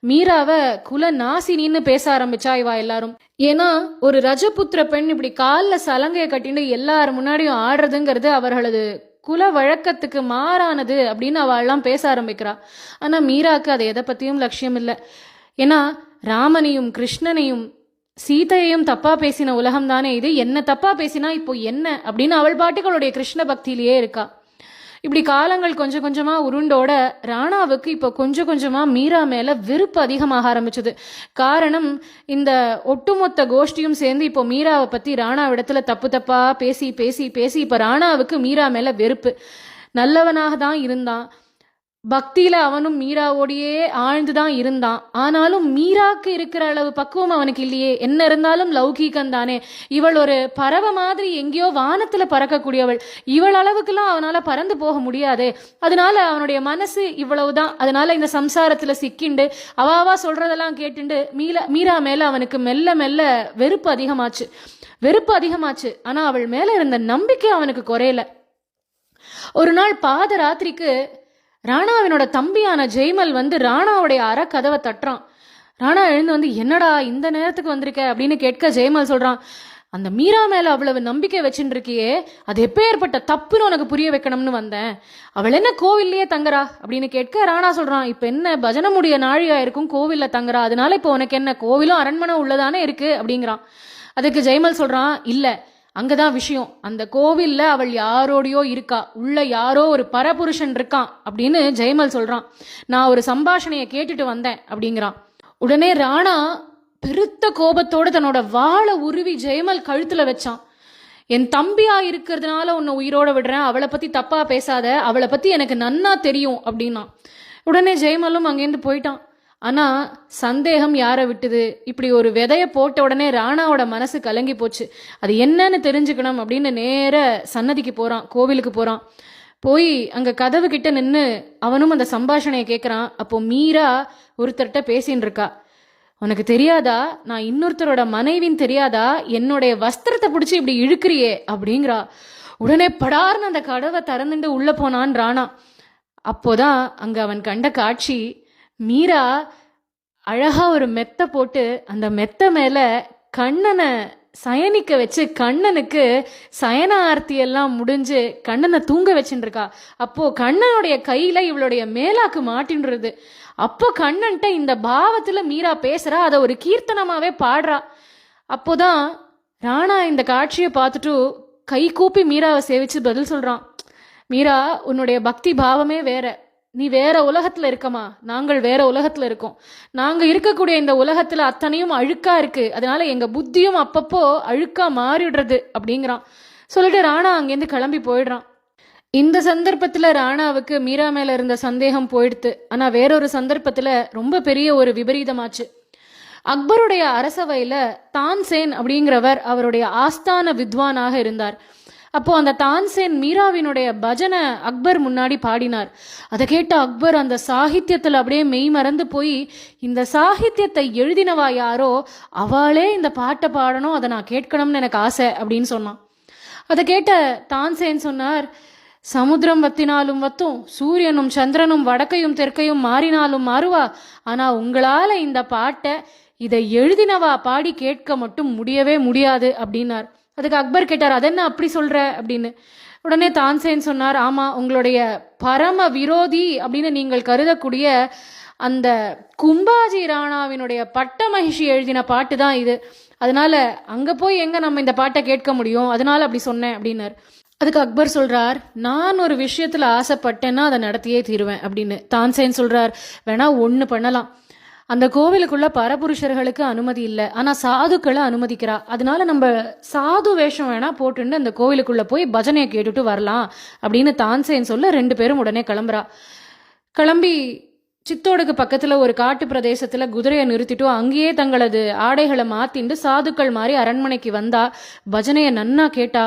மீராவை குல நாசினின்னு பேச ஆரம்பிச்சா இவா எல்லாரும். ஏன்னா ஒரு ரஜபுத்திர பெண் இப்படி காலில் சலங்கையை கட்டிட்டு எல்லாரும் முன்னாடியும் ஆடுறதுங்கிறது அவர்களது குல வழக்கத்துக்கு மாறானது அப்படின்னு அவள்லாம் பேச ஆரம்பிக்கிறா. ஆனா மீராக்கு அது எதை பத்தியும் லட்சியம் இல்லை. ஏன்னா ராமனையும் கிருஷ்ணனையும் சீதையையும் தப்பா பேசின உலகம் தானே இது, என்ன தப்பா பேசினா இப்போ என்ன அப்படின்னு அவள் பாட்டுகளுடைய கிருஷ்ண பக்தியிலேயே இருக்கா. இப்படி காலங்கள் கொஞ்சம் கொஞ்சமா உருண்டோட ராணாவுக்கு இப்போ கொஞ்சம் கொஞ்சமா மீரா மேல வெறுப்பு அதிகமாக ஆரம்பிச்சது. காரணம், இந்த ஒட்டுமொத்த கோஷ்டியும் சேர்ந்து இப்போ மீராவை பத்தி ராணாவிடத்துல தப்பு தப்பா பேசி பேசி பேசி இப்போ ராணாவுக்கு மீரா மேல வெறுப்பு. நல்லவனாக தான் இருந்தான், பக்தியில அவனும் மீராவோடையே ஆழ்ந்துதான் இருந்தான். ஆனாலும் மீராக்கு இருக்கிற அளவு பக்குவம் அவனுக்கு இல்லையே. என்ன இருந்தாலும் லௌகீகம் தானே. இவள் ஒரு பறவை மாதிரி எங்கேயோ வானத்துல பறக்கக்கூடியவள். இவள் அளவுக்குலாம் அவனால பறந்து போக முடியாது. அதனால அவனுடைய மனசு இவ்வளவுதான். அதனால இந்த சம்சாரத்துல சிக்கிண்டு அவாவா சொல்றதெல்லாம் கேட்டுண்டு மீரா மேல அவனுக்கு மெல்ல மெல்ல வெறுப்பு அதிகமாச்சு. ஆனா அவள் மேல இருந்த நம்பிக்கை அவனுக்கு குறையல. ஒரு நாள் பாத ராத்திரிக்கு ராணாவினோட தம்பியான ஜெய்மல் வந்து ராணாவுடைய அற கதவை தட்டுறான். ராணா எழுந்து வந்து, என்னடா இந்த நேரத்துக்கு வந்திருக்க அப்படின்னு கேட்க ஜெய்மல் சொல்றான், அந்த மீரா மேல அவ்வளவு நம்பிக்கை வச்சுட்டு இருக்கியே, அது எப்பேற்பட்ட தப்புன்னு உனக்கு புரிய வைக்கணும்னு வந்தேன். அவள் என்ன கோவில்லையே தங்குறா அப்படின்னு கேட்க ராணா சொல்றான், இப்ப என்ன பஜனை முடிய நாழியா இருக்கும், கோவில்ல தங்குறா, அதனால இப்போ உனக்கு என்ன, கோவிலும் அரண்மனை உள்ளதானே இருக்கு அப்படிங்கிறான். அதுக்கு ஜெய்மல் சொல்றான், இல்ல அங்கதான் விஷயம், அந்த கோவில்ல அவள் யாரோடையோ இருக்கா, உள்ள யாரோ ஒரு பரபுருஷன் இருக்கான் அப்படின்னு ஜெய்மல் சொல்றான். நான் ஒரு சம்பாஷணையை கேட்டுட்டு வந்தேன் அப்படிங்கிறான். உடனே ராணா பெருத்த கோபத்தோட தன்னோட வாளை உருவி ஜெய்மல் கழுத்துல வச்சான். என் தம்பியா இருக்கிறதுனால உன்னை உயிரோட விடுறேன், அவளை பத்தி தப்பா பேசாத, அவளை பத்தி எனக்கு நன்னா தெரியும் அப்படின்னா. உடனே ஜெய்மலும் அங்கேருந்து போயிட்டான். ஆனா சந்தேகம் யாரை விட்டுது, இப்படி ஒரு விதைய போட்ட உடனே ராணாவோட மனசு கலங்கி போச்சு. அது என்னன்னு தெரிஞ்சுக்கணும் அப்படின்னு நேர சன்னதிக்கு போறான், கோவிலுக்கு போறான். போய் அங்க கதவு கிட்ட நின்று அவனும் அந்த சம்பாஷணையை கேட்கறான். அப்போ மீரா ஒருத்தர்கிட்ட பேசின்னு இருக்கா. உனக்கு தெரியாதா, நான் இன்னொருத்தரோட மனைவின்னு தெரியாதா, என்னுடைய வஸ்திரத்தை பிடிச்சி இப்படி இழுக்கிறியே அப்படிங்கிறா. உடனே படார்னு அந்த கதவை திறந்துட்டு உள்ள போனான் ராணா. அப்போதான் அங்க அவன் கண்ட காட்சி, மீரா அழகா ஒரு மெத்த போட்டு அந்த மெத்த மேல கண்ணனை சயனிக்க வச்சு கண்ணனுக்கு சயன ஆர்த்தி எல்லாம் முடிஞ்சு கண்ணனை தூங்க வச்சுட்டு இருக்கா. அப்போ கண்ணனுடைய கையில இவளுடைய மேலாக்கு மாட்டின்றது. அப்போ கண்ணன்ட்ட இந்த பாவத்துல மீரா பேசுறா, அதை ஒரு கீர்த்தனமாவே பாடுறா. அப்போதான் ராணா இந்த காட்சியை பார்த்துட்டு கை கூப்பி மீராவை சேவிச்சு பதில் சொல்றான், மீரா உன்னுடைய பக்தி பாவமே வேற, நீ வேற உலகத்துல இருக்கமா, நாங்கள் வேற உலகத்துல இருக்கோம். நாங்க இருக்கக்கூடிய இந்த உலகத்துல அத்தனையும் அழுக்கா இருக்கு, அதனால எங்க புத்தியும் அப்பப்போ அழுக்கா மாறிடுறது அப்படிங்கிறான். சொல்லிட்டு ராணா அங்கேருந்து கிளம்பி போயிடுறான். இந்த சந்தர்ப்பத்துல ராணாவுக்கு மீரா மேல இருந்த சந்தேகம் போயிடுத்து. ஆனா வேறொரு சந்தர்ப்பத்துல ரொம்ப பெரிய ஒரு விபரீதமாச்சு. அக்பருடைய அரசவையில தான்சேன் அப்படிங்கிறவர் அவருடைய ஆஸ்தான வித்வானாக இருந்தார். அப்போ அந்த தான்சேன் மீராவினுடைய பஜனை அக்பர் முன்னாடி பாடினார். அதை கேட்ட அக்பர் அந்த சாகித்யத்தில் அப்படியே மெய் மறந்து போய், இந்த சாகித்யத்தை எழுதினவா யாரோ அவளே இந்த பாட்டை பாடணும், அதை நான் கேட்கணும்னு எனக்கு ஆசை அப்படின்னு சொன்னான். அதை கேட்ட தான்சேன் சொன்னார், சமுத்திரம் வத்தினாலும் வத்தும், சூரியனும் சந்திரனும் வடக்கையும் தெற்கையும் மாறினாலும் மாறுவா, ஆனா உங்களால இந்த பாட்டை இதை எழுதினவா பாடி கேட்க மட்டும் முடியவே முடியாது அப்படின்னார். அதுக்கு அக்பர் கேட்டார், அதென்ன அப்படி சொல்ற அப்படின்னு. உடனே தான்சேன் சொன்னார், ஆமா, உங்களுடைய பரம விரோதி அப்படின்னு நீங்கள் கருதக்கூடிய அந்த கும்பாஜி ராணாவினுடைய பட்ட மகிழ்ச்சி எழுதின பாட்டு தான் இது, அதனால அங்க போய் எங்க நம்ம இந்த பாட்டை கேட்க முடியும், அதனால அப்படி சொன்னேன் அப்படின்னார். அதுக்கு அக்பர் சொல்றார், நான் ஒரு விஷயத்துல ஆசைப்பட்டேன்னா அதை நடத்தியே தீருவேன் அப்படின்னு. தான்சேன் சொல்றார், வேணா ஒண்ணு பண்ணலாம், அந்த கோவிலுக்குள்ள பரபுருஷர்களுக்கு அனுமதி இல்லை, ஆனா சாதுக்களை அனுமதிக்கிறா, அதனால நம்ம சாது வேஷம் வேணா போட்டுன்னு அந்த கோவிலுக்குள்ள போய் பஜனையை கேட்டுட்டு வரலாம் அப்படின்னு தான்சேன் சொல்ல 2 பேரும் உடனே கிளம்புறா. கிளம்பி சித்தோடுக்கு பக்கத்துல ஒரு காட்டு பிரதேசத்துல குதிரையை நிறுத்திட்டு அங்கேயே தங்களது ஆடைகளை மாத்திண்டு சாதுக்கள் மாதிரி அரண்மனைக்கு வந்தா. பஜனையை நன்னா கேட்டா.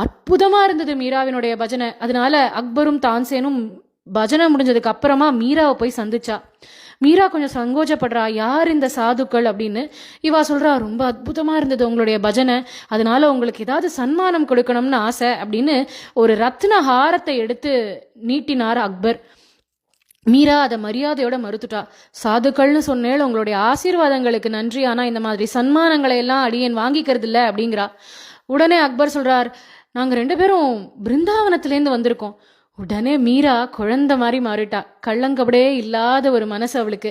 அற்புதமா இருந்தது மீராவினுடைய பஜனை. அதனால அக்பரும் தான்சேனும் பஜனை முடிஞ்சதுக்கு அப்புறமா மீராவை போய் சந்திச்சா. மீரா கொஞ்சம் சங்கோஜப்படுறா, யார் இந்த சாதுக்கள் அப்படின்னு. இவா சொல்றா, ரொம்ப அற்புதமா இருந்தது உங்களுடைய பஜனை, அதனால உங்களுக்கு ஏதாவது சன்மானம் கொடுக்கணும்னு ஆசை அப்படின்னு ஒரு ரத்ன ஹாரத்தை எடுத்து நீட்டினார் அக்பர். மீரா அதை மரியாதையோட மறுத்துட்டா. சாதுக்கள்னு சொன்னேன், உங்களுடைய ஆசீர்வாதங்களுக்கு நன்றி, ஆனா இந்த மாதிரி சன்மானங்களை எல்லாம் அடியேன் வாங்கிக்கிறது இல்லை அப்படிங்கிறா. உடனே அக்பர் சொல்றார், நாங்க 2 பேரும் பிருந்தாவனத்திலேருந்து வந்திருக்கோம். உடனே மீரா குழந்தை மாதிரி மாறிட்டா. கள்ளங்கபடே இல்லாத ஒரு மனசு அவளுக்கு.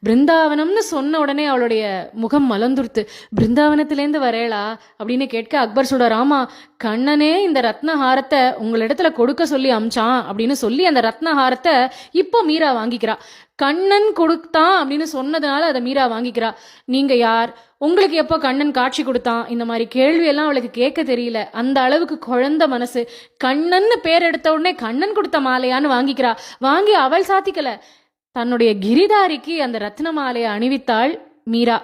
பிருந்தாவனம்னு சொன்ன உடனே அவளுடைய முகம் மலர்ந்துருத்து. பிருந்தாவனத்திலேருந்து வரேளா அப்படின்னு கேட்க அக்பர் சொல்ற, ராமா, கண்ணனே இந்த ரத்னஹாரத்தை உங்களிடத்துல கொடுக்க சொல்லி அமிச்சான் அப்படின்னு சொல்லி அந்த ரத்னஹாரத்தை இப்போ மீரா வாங்கிக்கிறா. கண்ணன் கொடுத்தான் அப்படின்னு சொன்னதுனால அதை மீரா வாங்கிக்கிறா. நீங்க யார், உங்களுக்கு எப்போ கண்ணன் காட்சி கொடுத்தான், இந்த மாதிரி கேள்வி எல்லாம் அவளுக்கு கேட்க தெரியல. அந்த அளவுக்கு குழந்தை மனசு. கண்ணன்னு பேர் எடுத்த உடனே கண்ணன் கொடுத்த மாலையான்னு வாங்கிக்கிறா. வாங்கி அவள் சாத்திக்கல, தன்னுடைய கிரிதாரிக்கு அந்த ரத்ன மாலையை அணிவித்தாள் மீரா.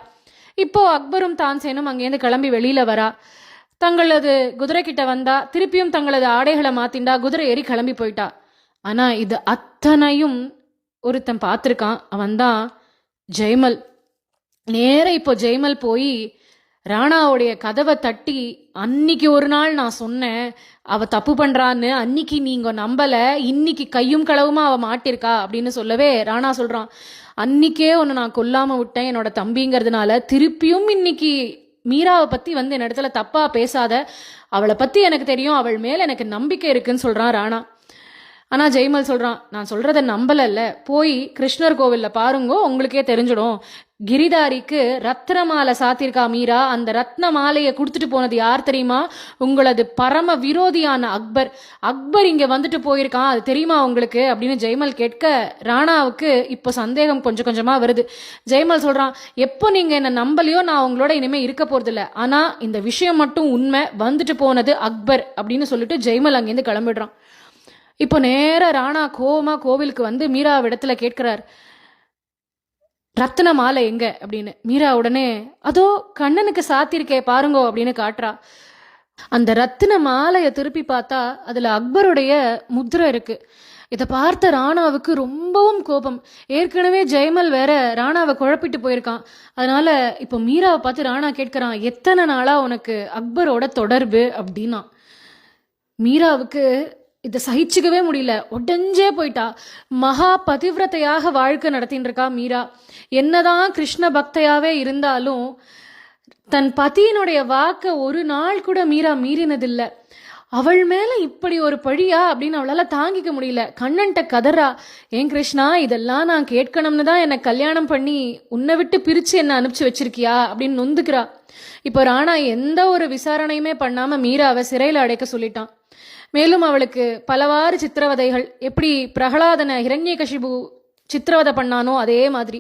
இப்போ அக்பரும் தான்சேனும் அங்கேருந்து கிளம்பி வெளியில வரா. தங்களது குதிரை கிட்ட வந்தா, திருப்பியும் தங்களது ஆடைகளை மாத்திண்டா, குதிரை ஏறி கிளம்பி போயிட்டா. ஆனா இது அத்தனையும் ஒருத்தன் பார்த்துருக்கான். அவன் தான் ஜெய்மல். நேர இப்போ ஜெய்மல் போய் ராணாவுடைய கதவை தட்டி, அன்னைக்கு ஒரு நாள் நான் சொன்னேன் அவ தப்பு பண்றான்னு, அன்னைக்கு நீங்க நம்பல, இன்னைக்கு கையும் களவுமா அவ மாட்டிருக்கா அப்படின்னு சொல்லவே ராணா சொல்றான், அன்னைக்கே ஒன்று நான் கொல்லாம விட்டேன் என்னோட தம்பிங்கிறதுனால, திருப்பியும் இன்னைக்கு மீராவை பத்தி வந்து என் இடத்துல தப்பா பேசாத, அவளை பத்தி எனக்கு தெரியும், அவள் மேல எனக்கு நம்பிக்கை இருக்குன்னு சொல்றான் ராணா. ஆனா ஜெய்மல் சொல்றான், நான் சொல்றத நம்பலல்ல, போய் கிருஷ்ணர் கோவில்ல பாருங்கோ, உங்களுக்கே தெரிஞ்சிடும். கிரிதாரிக்கு ரத்ன மாலை சாத்திருக்கா மீரா. அந்த ரத்ன மாலையை கொடுத்துட்டு போனது யார் தெரியுமா? உங்களது பரம விரோதியான அக்பர். அக்பர் இங்க வந்துட்டு போயிருக்கான், அது தெரியுமா உங்களுக்கு அப்படின்னு ஜெய்மல் கேட்க ராணாவுக்கு இப்போ சந்தேகம் கொஞ்சம் கொஞ்சமா வருது. ஜெய்மல் சொல்றான், எப்போ நீங்க என்ன நம்பலையோ நான் உங்களோட இனிமே இருக்க போறது இல்ல, ஆனா இந்த விஷயம் மட்டும் உண்மை, வந்துட்டு போனது அக்பர் அப்படின்னு சொல்லிட்டு ஜெய்மல் அங்கேருந்து கிளம்பிடுறான். இப்போ நேர ராணா கோவமா கோவிலுக்கு வந்து மீராவிடத்துல கேட்கிறார், ரத்ன மாலை எங்க அப்படின்னு. மீரா உடனே, அதோ கண்ணனுக்கு சாத்திருக்கே பாருங்கோ அப்படின்னு காட்டுறா. அந்த ரத்தின மாலையை திருப்பி பார்த்தா அதுல அக்பருடைய முத்திரை இருக்கு. இதை பார்த்த ராணாவுக்கு ரொம்பவும் கோபம். ஏற்கனவே ஜெய்மல் வேற ராணாவை குழப்பிட்டு போயிருக்கான். அதனால இப்போ மீராவை பார்த்து ராணா கேட்கிறான், எத்தனை நாளா உனக்கு அக்பரோட தொடர்பு அப்படின்னா. மீராவுக்கு இதை சகிச்சுக்கவே முடியல, உடஞ்சே போயிட்டா. மகா பதிவிரத்தையாக வாழ்க்கை நடத்தின்னு இருக்கா மீரா. என்னதான் கிருஷ்ண பக்தையாவே இருந்தாலும் தன் பதியினுடைய வாக்க ஒரு நாள் கூட மீரா மீறினதில்லை. அவள் மேல இப்படி ஒரு பழியா அப்படின்னு அவளால தாங்கிக்க முடியல. கண்ணன்ட்ட கதறா, ஏன் கிருஷ்ணா, இதெல்லாம் நான் கேட்கணும்னு தான் என்னை கல்யாணம் பண்ணி உன்னை விட்டு பிரிச்சு என்ன அனுப்பிச்சு வச்சிருக்கியா அப்படின்னு நொந்துக்கிறா. இப்போ ராணா எந்த ஒரு விசாரணையுமே பண்ணாம மீராவை சிறையில் அடைக்க சொல்லிட்டான். மேலும் அவளுக்கு பலவாறு சித்திரவதைகள், எப்படி பிரகலாதனை ஹிரண்யகசிபு சித்திரவதை பண்ணானோ அதே மாதிரி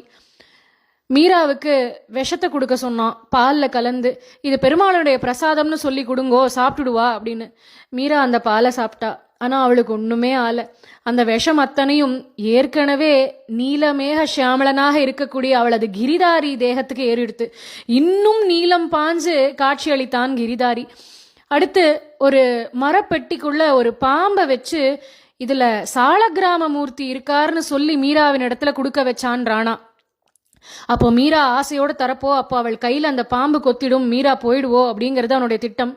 மீராவுக்கு விஷத்தை கொடுக்க சொன்னான், பாலில் கலந்து. இது பெருமாளுடைய பிரசாதம்னு சொல்லி கொடுங்கோ, சாப்பிட்டுடுவா அப்படின்னு. மீரா அந்த பாலை சாப்பிட்டா. ஆனால் அவளுக்கு ஒன்றுமே ஆலை. அந்த விஷம் அத்தனையும் ஏற்கனவே நீலமேக சியாமளனாக இருக்கக்கூடிய அவளது கிரிதாரி தேகத்துக்கு ஏறிடுத்து. இன்னும் நீலம் பாஞ்சு காட்சியளித்தான் கிரிதாரி. அடுத்து ஒரு மரப்பெட்டிக்குள்ள ஒரு பாம்பை வச்சு இதுல சாலக்கிராம மூர்த்தி இருக்காருன்னு சொல்லி மீராவின் இடத்துல கொடுக்க வச்சான் ராணா. அப்போ மீரா ஆசையோட தரப்போ, அப்போ அவள் கையில அந்த பாம்பு கொத்திடும், மீரா போயிடுவோ அப்படிங்கிறது அவனுடைய திட்டம்.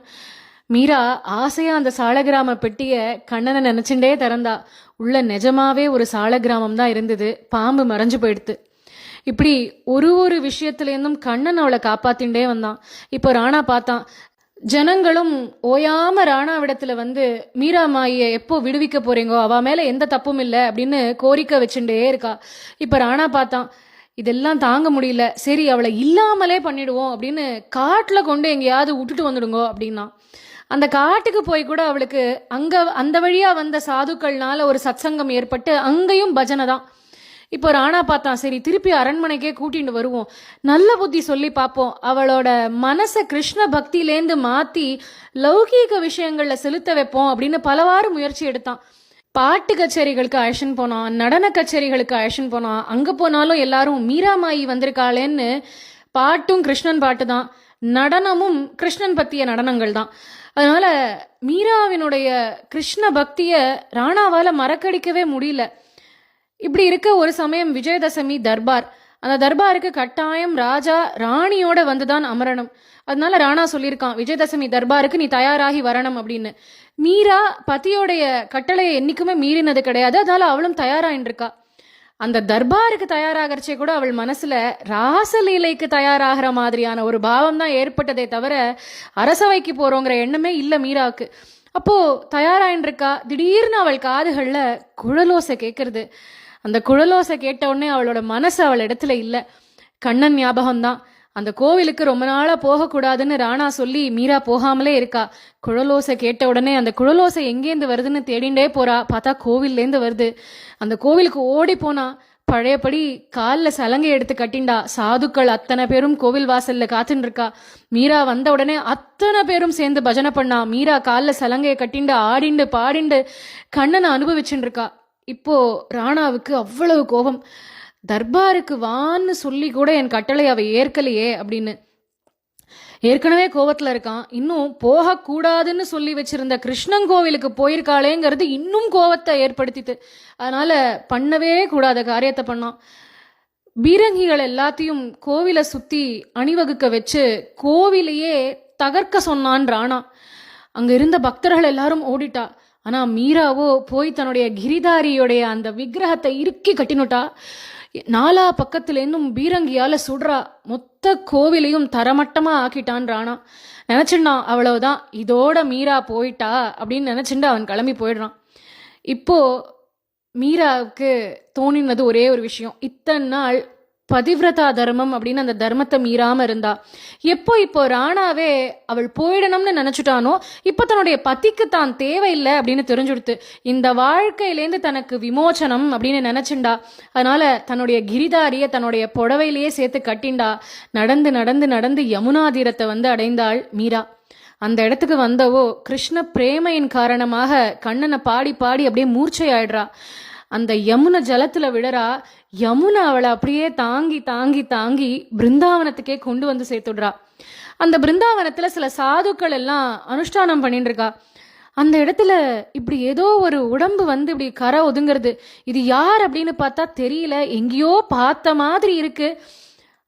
மீரா ஆசையா அந்த சாலக்கிராம பெட்டிய கண்ணனை நினைச்சுட்டே திறந்தா. உள்ள நிஜமாவே ஒரு சாலக்கிராமம் தான் இருந்தது, பாம்பு மறைஞ்சு போயிடுத்து. இப்படி ஒரு ஒரு விஷயத்திலேருந்தும் கண்ணன் அவளை காப்பாத்திண்டே வந்தான். இப்போ ராணா பார்த்தான், ஜனங்களும் ஓயாம ராணாவிடத்துல வந்து மீரா மாயை எப்போ விடுவிக்க போறீங்கோ, அவ மேல எந்த தப்பும் இல்லை அப்படின்னு கோரிக்கை வச்சுட்டே இருக்கா. இப்ப ராணா பார்த்தான், இதெல்லாம் தாங்க முடியல, சரி அவளை இல்லாமலே பண்ணிடுவோம் அப்படின்னு காட்டுல கொண்டு எங்கேயாவது விட்டுட்டு வந்துடுங்கோ அப்படின்னா. அந்த காட்டுக்கு போய் கூட அவளுக்கு அங்க அந்த வழியா வந்த சாதுக்கள்னால ஒரு சத்சங்கம் ஏற்பட்டு அங்கேயும் பஜனை தான். இப்போ ராணா பார்த்தான், சரி திருப்பி அரண்மனைக்கே கூட்டிட்டு வருவோம், நல்ல புத்தி சொல்லி பார்ப்போம், அவளோட மனசை கிருஷ்ண பக்தியிலேருந்து மாத்தி லௌகீக விஷயங்கள்ல செலுத்த வைப்போம் அப்படின்னு பலவாறு முயற்சி எடுத்தான். பாட்டு கச்சேரிகளுக்கு அழைச்சின்னு போனான், நடன கச்சேரிகளுக்கு அழைச்சின்னு போனான். அங்க போனாலும் எல்லாரும் மீராமாயி வந்திருக்காளேன்னு, பாட்டும் கிருஷ்ணன் பாட்டு தான், நடனமும் கிருஷ்ணன் பத்திய நடனங்கள் தான். அதனால மீராவினுடைய கிருஷ்ண பக்திய ராணாவால மறக்கடிக்கவே முடியல. இப்படி இருக்க ஒரு சமயம் விஜயதசமி தர்பார். அந்த தர்பாருக்கு கட்டாயம் ராஜா ராணியோட வந்துதான் அமரணும். அதனால ராணா சொல்லியிருக்கான், விஜயதசமி தர்பாருக்கு நீ தயாராகி வரணும் அப்படின்னு. மீரா பதியோடைய கட்டளையை என்னைக்குமே மீறினது கிடையாது, அதனால அவளும் தயாராயின்னு இருக்கா. அந்த தர்பாருக்கு தயாராகிறச்சே கூட அவள் மனசுல ராசலீலைக்கு தயாராகிற மாதிரியான ஒரு பாவம் தான் ஏற்பட்டதே தவிர அரசவைக்கு போறோங்கிற எண்ணமே இல்லை மீராவுக்கு. அப்போ தயாராயின்னு இருக்கா. திடீர்னு அவள் காதுகள்ல குழலோசை கேட்கறது. அந்த குழலோசை கேட்ட உடனே அவளோட மனசு அவள் இடத்துல இல்லை. கண்ணன் ஞாபகம்தான். அந்த கோவிலுக்கு ரொம்ப நாளா போகக்கூடாதுன்னு ராணா சொல்லி மீரா போகாமலே இருக்கா. குழலோசை கேட்ட உடனே அந்த குழலோசை எங்கேருந்து வருதுன்னு தேடிண்டே போறா. பார்த்தா கோவில்லேருந்து வருது. அந்த கோவிலுக்கு ஓடி போனா பழையபடி காலில் சலங்கை எடுத்து கட்டிண்டா. சாதுக்கள் அத்தனை பேரும் கோவில் வாசல்ல காத்துன்னு இருக்கா. மீரா வந்த உடனே அத்தனை பேரும் சேர்ந்து பஜனை பண்ணா. மீரா காலில் சலங்கையை கட்டிண்டு ஆடிண்டு பாடிண்டு கண்ணனை அனுபவிச்சுட்டு இருக்கா. இப்போ ராணாவுக்கு அவ்வளவு கோபம். தர்பாருக்கு வான்னு சொல்லி கூட என் கட்டளை அவ ஏற்கலையே அப்படின்னு ஏற்கனவே கோவத்துல இருக்கான். இன்னும் போகக்கூடாதுன்னு சொல்லி வச்சிருந்த கிருஷ்ணன் கோவிலுக்கு போயிருக்காளேங்கிறது இன்னும் கோவத்தை ஏற்படுத்திட்டு, அதனால பண்ணவே கூடாத காரியத்தை பண்ணான். பீரங்கிகள் எல்லாத்தையும் கோவிலை சுத்தி அணிவகுக்க வச்சு கோவிலையே தகர்க்க சொன்னான் ராணா. அங்க இருந்த பக்தர்கள் எல்லாரும் ஓடிட்டா. ஆனா மீராவோ போய் தன்னுடைய கிரிதாரியோடைய அந்த விக்கிரகத்தை இறுக்கி கட்டினுட்டா. நாலா பக்கத்துலேருந்தும் பீரங்கியால சுடுறா. மொத்த கோவிலையும் தரமட்டமா ஆக்கிட்டான் ராணா. நினைச்சுட்டான் அவ்வளவுதான், இதோட மீரா போயிட்டா அப்படின்னு நினைச்சுட்டு அவன் கிளம்பி போயிடுறான். இப்போ மீராவுக்கு தோணினது ஒரே ஒரு விஷயம். இத்தனை நாள் பதிவிரதா தர்மம் அப்படின்னு அந்த தர்மத்தை மீறாம இருந்தா. இப்போ ராணாவே அவள் போயிடணும்னு நினைச்சுட்டானோ, இப்போ தன்னுடைய பத்திக்கு தான் தேவையில்லை அப்படின்னு தெரிஞ்சுடுத்து. இந்த வாழ்க்கையிலேருந்து தனக்கு விமோச்சனம் அப்படின்னு நினைச்சுண்டா. அதனால தன்னுடைய கிரிதாரிய தன்னுடைய புடவையிலேயே சேர்த்து கட்டிண்டா. நடந்து நடந்து நடந்து யமுனா தீரத்தை அடைந்தாள் மீரா. அந்த இடத்துக்கு வந்தவோ கிருஷ்ண பிரேமையின் காரணமாக கண்ணனை பாடி பாடி அப்படியே மூர்ச்சை ஆயிடுறா. அந்த யமுனை ஜலத்துல விழறா. யமுனை அவளை அப்படியே தாங்கி தாங்கி தாங்கி பிருந்தாவனத்துக்கே கொண்டு வந்து சேர்த்துடுறா. அந்த பிருந்தாவனத்துல சில சாதுக்கள் எல்லாம் அனுஷ்டானம் பண்ணிட்டு இருக்கா. அந்த இடத்துல இப்படி ஏதோ ஒரு உடம்பு இப்படி கரை ஒதுங்கிறது. இது யார் அப்படின்னு பார்த்தா தெரியல, எங்கேயோ பார்த்த மாதிரி இருக்கு.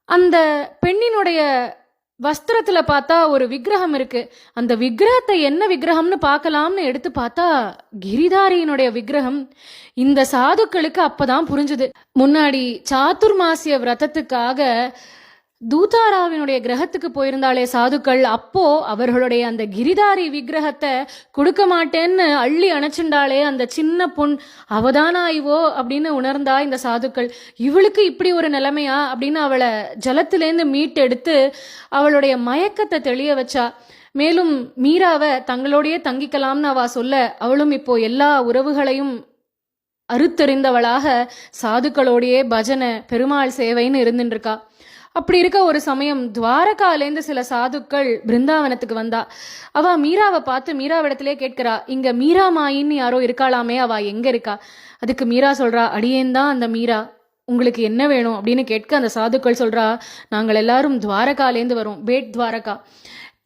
அந்த பெண்ணினுடைய வஸ்திரத்துல பார்த்தா ஒரு விக்கிரகம் இருக்கு. அந்த விக்கிரகத்தை என்ன விக்கிரகம்னு பார்க்கலாம்னு எடுத்து பார்த்தா கிரிதாரியினுடைய விக்கிரகம். இந்த சாதுக்களுக்கு அப்பதான் புரிஞ்சுது. முன்னாடி சாதுர்மாசிய விரதத்துக்காக தூதாராவினுடைய கிரகத்துக்கு போயிருந்தாலே சாதுக்கள், அப்போ அவர்களுடைய அந்த கிரிதாரி விக்கிரகத்தை கொடுக்க மாட்டேன்னு அள்ளி அணைச்சுண்டாலே அந்த சின்ன பொண், அவதானா இவோ அப்படின்னு உணர்ந்தா இந்த சாதுக்கள். இவளுக்கு இப்படி ஒரு நிலைமையா அப்படின்னு அவளை ஜலத்திலேருந்து மீட்டெடுத்து அவளுடைய மயக்கத்தை தெளிய வச்சா. மேலும் மீராவை தங்களோடையே தங்கிக்கலாம்னு அவ சொல்ல, அவளும் இப்போ எல்லா உறவுகளையும் அறுத்தெறிந்தவளாக சாதுக்களோடையே பஜனை பெருமாள் சேவைன்னு இருந்துட்டு இருக்கா. அப்படி இருக்க ஒரு சமயம் துவாரகாலேருந்து சில சாதுக்கள் பிருந்தாவனத்துக்கு வந்தா. அவ மீராவை பார்த்து மீராவிடத்திலே கேட்கிறா, இங்க மீரா மாயின்னு யாரோ இருக்காளாமே, அவ எங்க இருக்கா? அதுக்கு மீரா சொல்றா, அடியேன்தான் அந்த மீரா, உங்களுக்கு என்ன வேணும் அப்படின்னு கேட்க அந்த சாதுக்கள் சொல்றா, நாங்கள் எல்லாரும் துவாரகாலேருந்து வரோம், பேட் துவாரகா,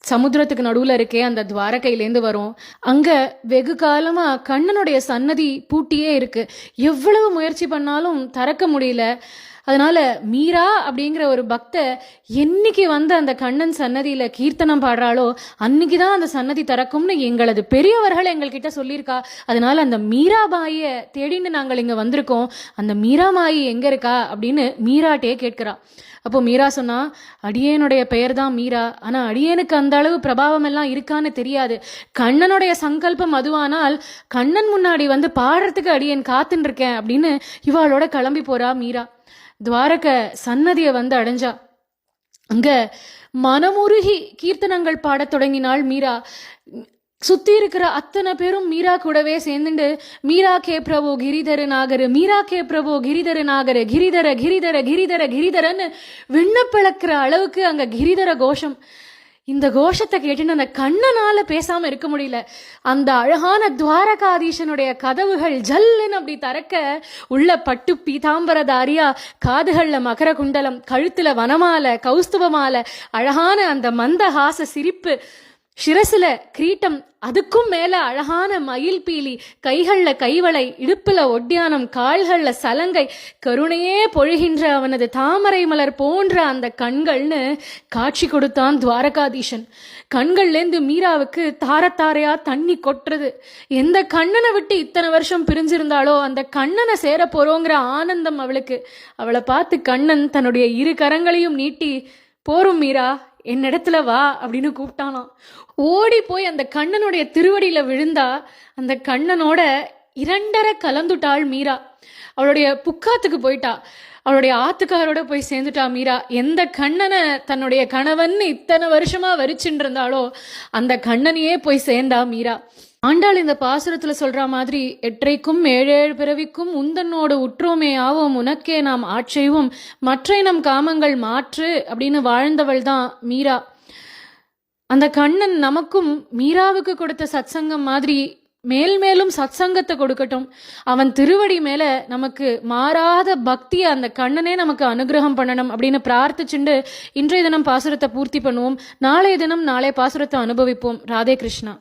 சமுத்திரத்துக்கு நடுவுல இருக்கே அந்த துவாரகையிலேருந்து வரும். அங்க வெகு காலமா கண்ணனுடைய சன்னதி பூட்டியே இருக்கு. எவ்வளவு முயற்சி பண்ணாலும் திறக்க முடியல. அதனால மீரா அப்படிங்கிற ஒரு பக்த என்னைக்கு அந்த கண்ணன் சன்னதியில கீர்த்தனம் பாடுறாளோ அன்னைக்குதான் அந்த சன்னதி திறக்கும்னு எங்களது பெரியவர்கள் எங்கள்கிட்ட சொல்லியிருக்கா. அதனால அந்த மீராபாய தேடின்னு நாங்கள் இங்க வந்திருக்கோம். அந்த மீராமாயி எங்க இருக்கா அப்படின்னு மீராட்டே கேட்கிறா. அப்போ மீரா சொன்னா, அடியேனுடைய பெயர் தான் மீரா, ஆனா அடியேனுக்கு அந்த அளவு பிரபாவம் எல்லாம் இருக்கான்னு தெரியாது. கண்ணனுடைய சங்கல்பம் அதுவானால் கண்ணன் முன்னாடி பாடுறதுக்கு அடியேன் காத்துன்னு இருக்கேன் அப்படின்னு இவாளோட கிளம்பி போறா மீரா. துவாரக சன்னதியை அடைஞ்சா. அங்க மனமுருகி கீர்த்தனங்கள் பாடத் தொடங்கினாள் மீரா. சுத்தி இருக்கிற அத்தனை பேரும் மீரா கூடவே சேர்ந்துட்டு மீரா கே பிரபு கிரிதர நாகரு, மீரா கே பிரபு கிரிதர நாகரு, கிரிதர கிரிதர கிரிதர கிரிதரன்னு விண்ணப்பிழக்கிற அளவுக்கு அங்க கிரிதர கோஷம். இந்த கோஷத்தை கேட்டுன்னு அந்த கண்ணனால பேசாம இருக்க முடியல. அந்த அழகான துவாரகாதீசனுடைய கதவுகள் ஜல்லுன்னு அப்படி திறக்க, உள்ள பட்டு பீதாம்பரதாரியா, காதுகள்ல மகர குண்டலம், கழுத்துல வனமாலை, கௌஸ்துபமாலை, அழகான அந்த மந்தஹாச சிரிப்பு, சிரசுல கிரீட்டம், அதுக்கும் மேல அழகான மயில் பீலி, கைகள்ல கைவளை, இடுப்புல ஒட்டியானம், கால்கள்ல சலங்கை, கருணையே பொழிகின்ற அவனது தாமரை மலர் போன்ற அந்த கண்கள்னு காட்சி கொடுத்தான் துவாரகாதீசன். கண்கள்லேருந்து மீராவுக்கு தாரத்தாரையா தண்ணி கொட்டுறது. எந்த கண்ணனை விட்டு இத்தனை வருஷம் பிரிஞ்சிருந்தாலோ அந்த கண்ணனை சேர போறோங்கிற ஆனந்தம் அவளுக்கு. அவளை பார்த்து கண்ணன் தன்னுடைய இரு கரங்களையும் நீட்டி, போரும் மீரா, என்னிடத்துல வா அப்படின்னு கூப்பிட்டானாம். ஓடி போய் அந்த கண்ணனுடைய திருவடியில விழுந்தா. அந்த கண்ணனோட இரண்டரை கலந்துட்டாள் மீரா. அவளுடைய புக்காத்துக்கு போயிட்டா, அவளுடைய ஆத்துக்காரோட போய் சேர்ந்துட்டா மீரா. எந்த கண்ணனை தன்னுடைய கணவன் இத்தனை வருஷமா வரிச்சுட்டு இருந்தாளோ அந்த கண்ணனையே போய் சேர்ந்தா மீரா. ஆண்டாள் இந்த பாசுரத்துல சொல்ற மாதிரி, எற்றைக்கும் ஏழேழு பிறவிக்கும் உந்தன்னோடு உற்றோமே ஆவோம் உனக்கே நாம் ஆட்செய்வோம் மற்றை நம் காமங்கள் மாற்று அப்படின்னு வாழ்ந்தவள் தான் மீரா. அந்த கண்ணன் நமக்கும் மீராவுக்கு கொடுத்த சத்சங்கம் மாதிரி மேல் மேலும் சத்சங்கத்தை கொடுக்கட்டும். அவன் திருவடி மேல நமக்கு மாறாத பக்தியை அந்த கண்ணனே நமக்கு அனுகிரகம் பண்ணணும் அப்படின்னு பிரார்த்திச்சுண்டு இன்றைய தினம் பாசுரத்தை பூர்த்தி பண்ணுவோம். நாளைய தினம் நாளை பாசுரத்தை அனுபவிப்போம். ராதே கிருஷ்ணா.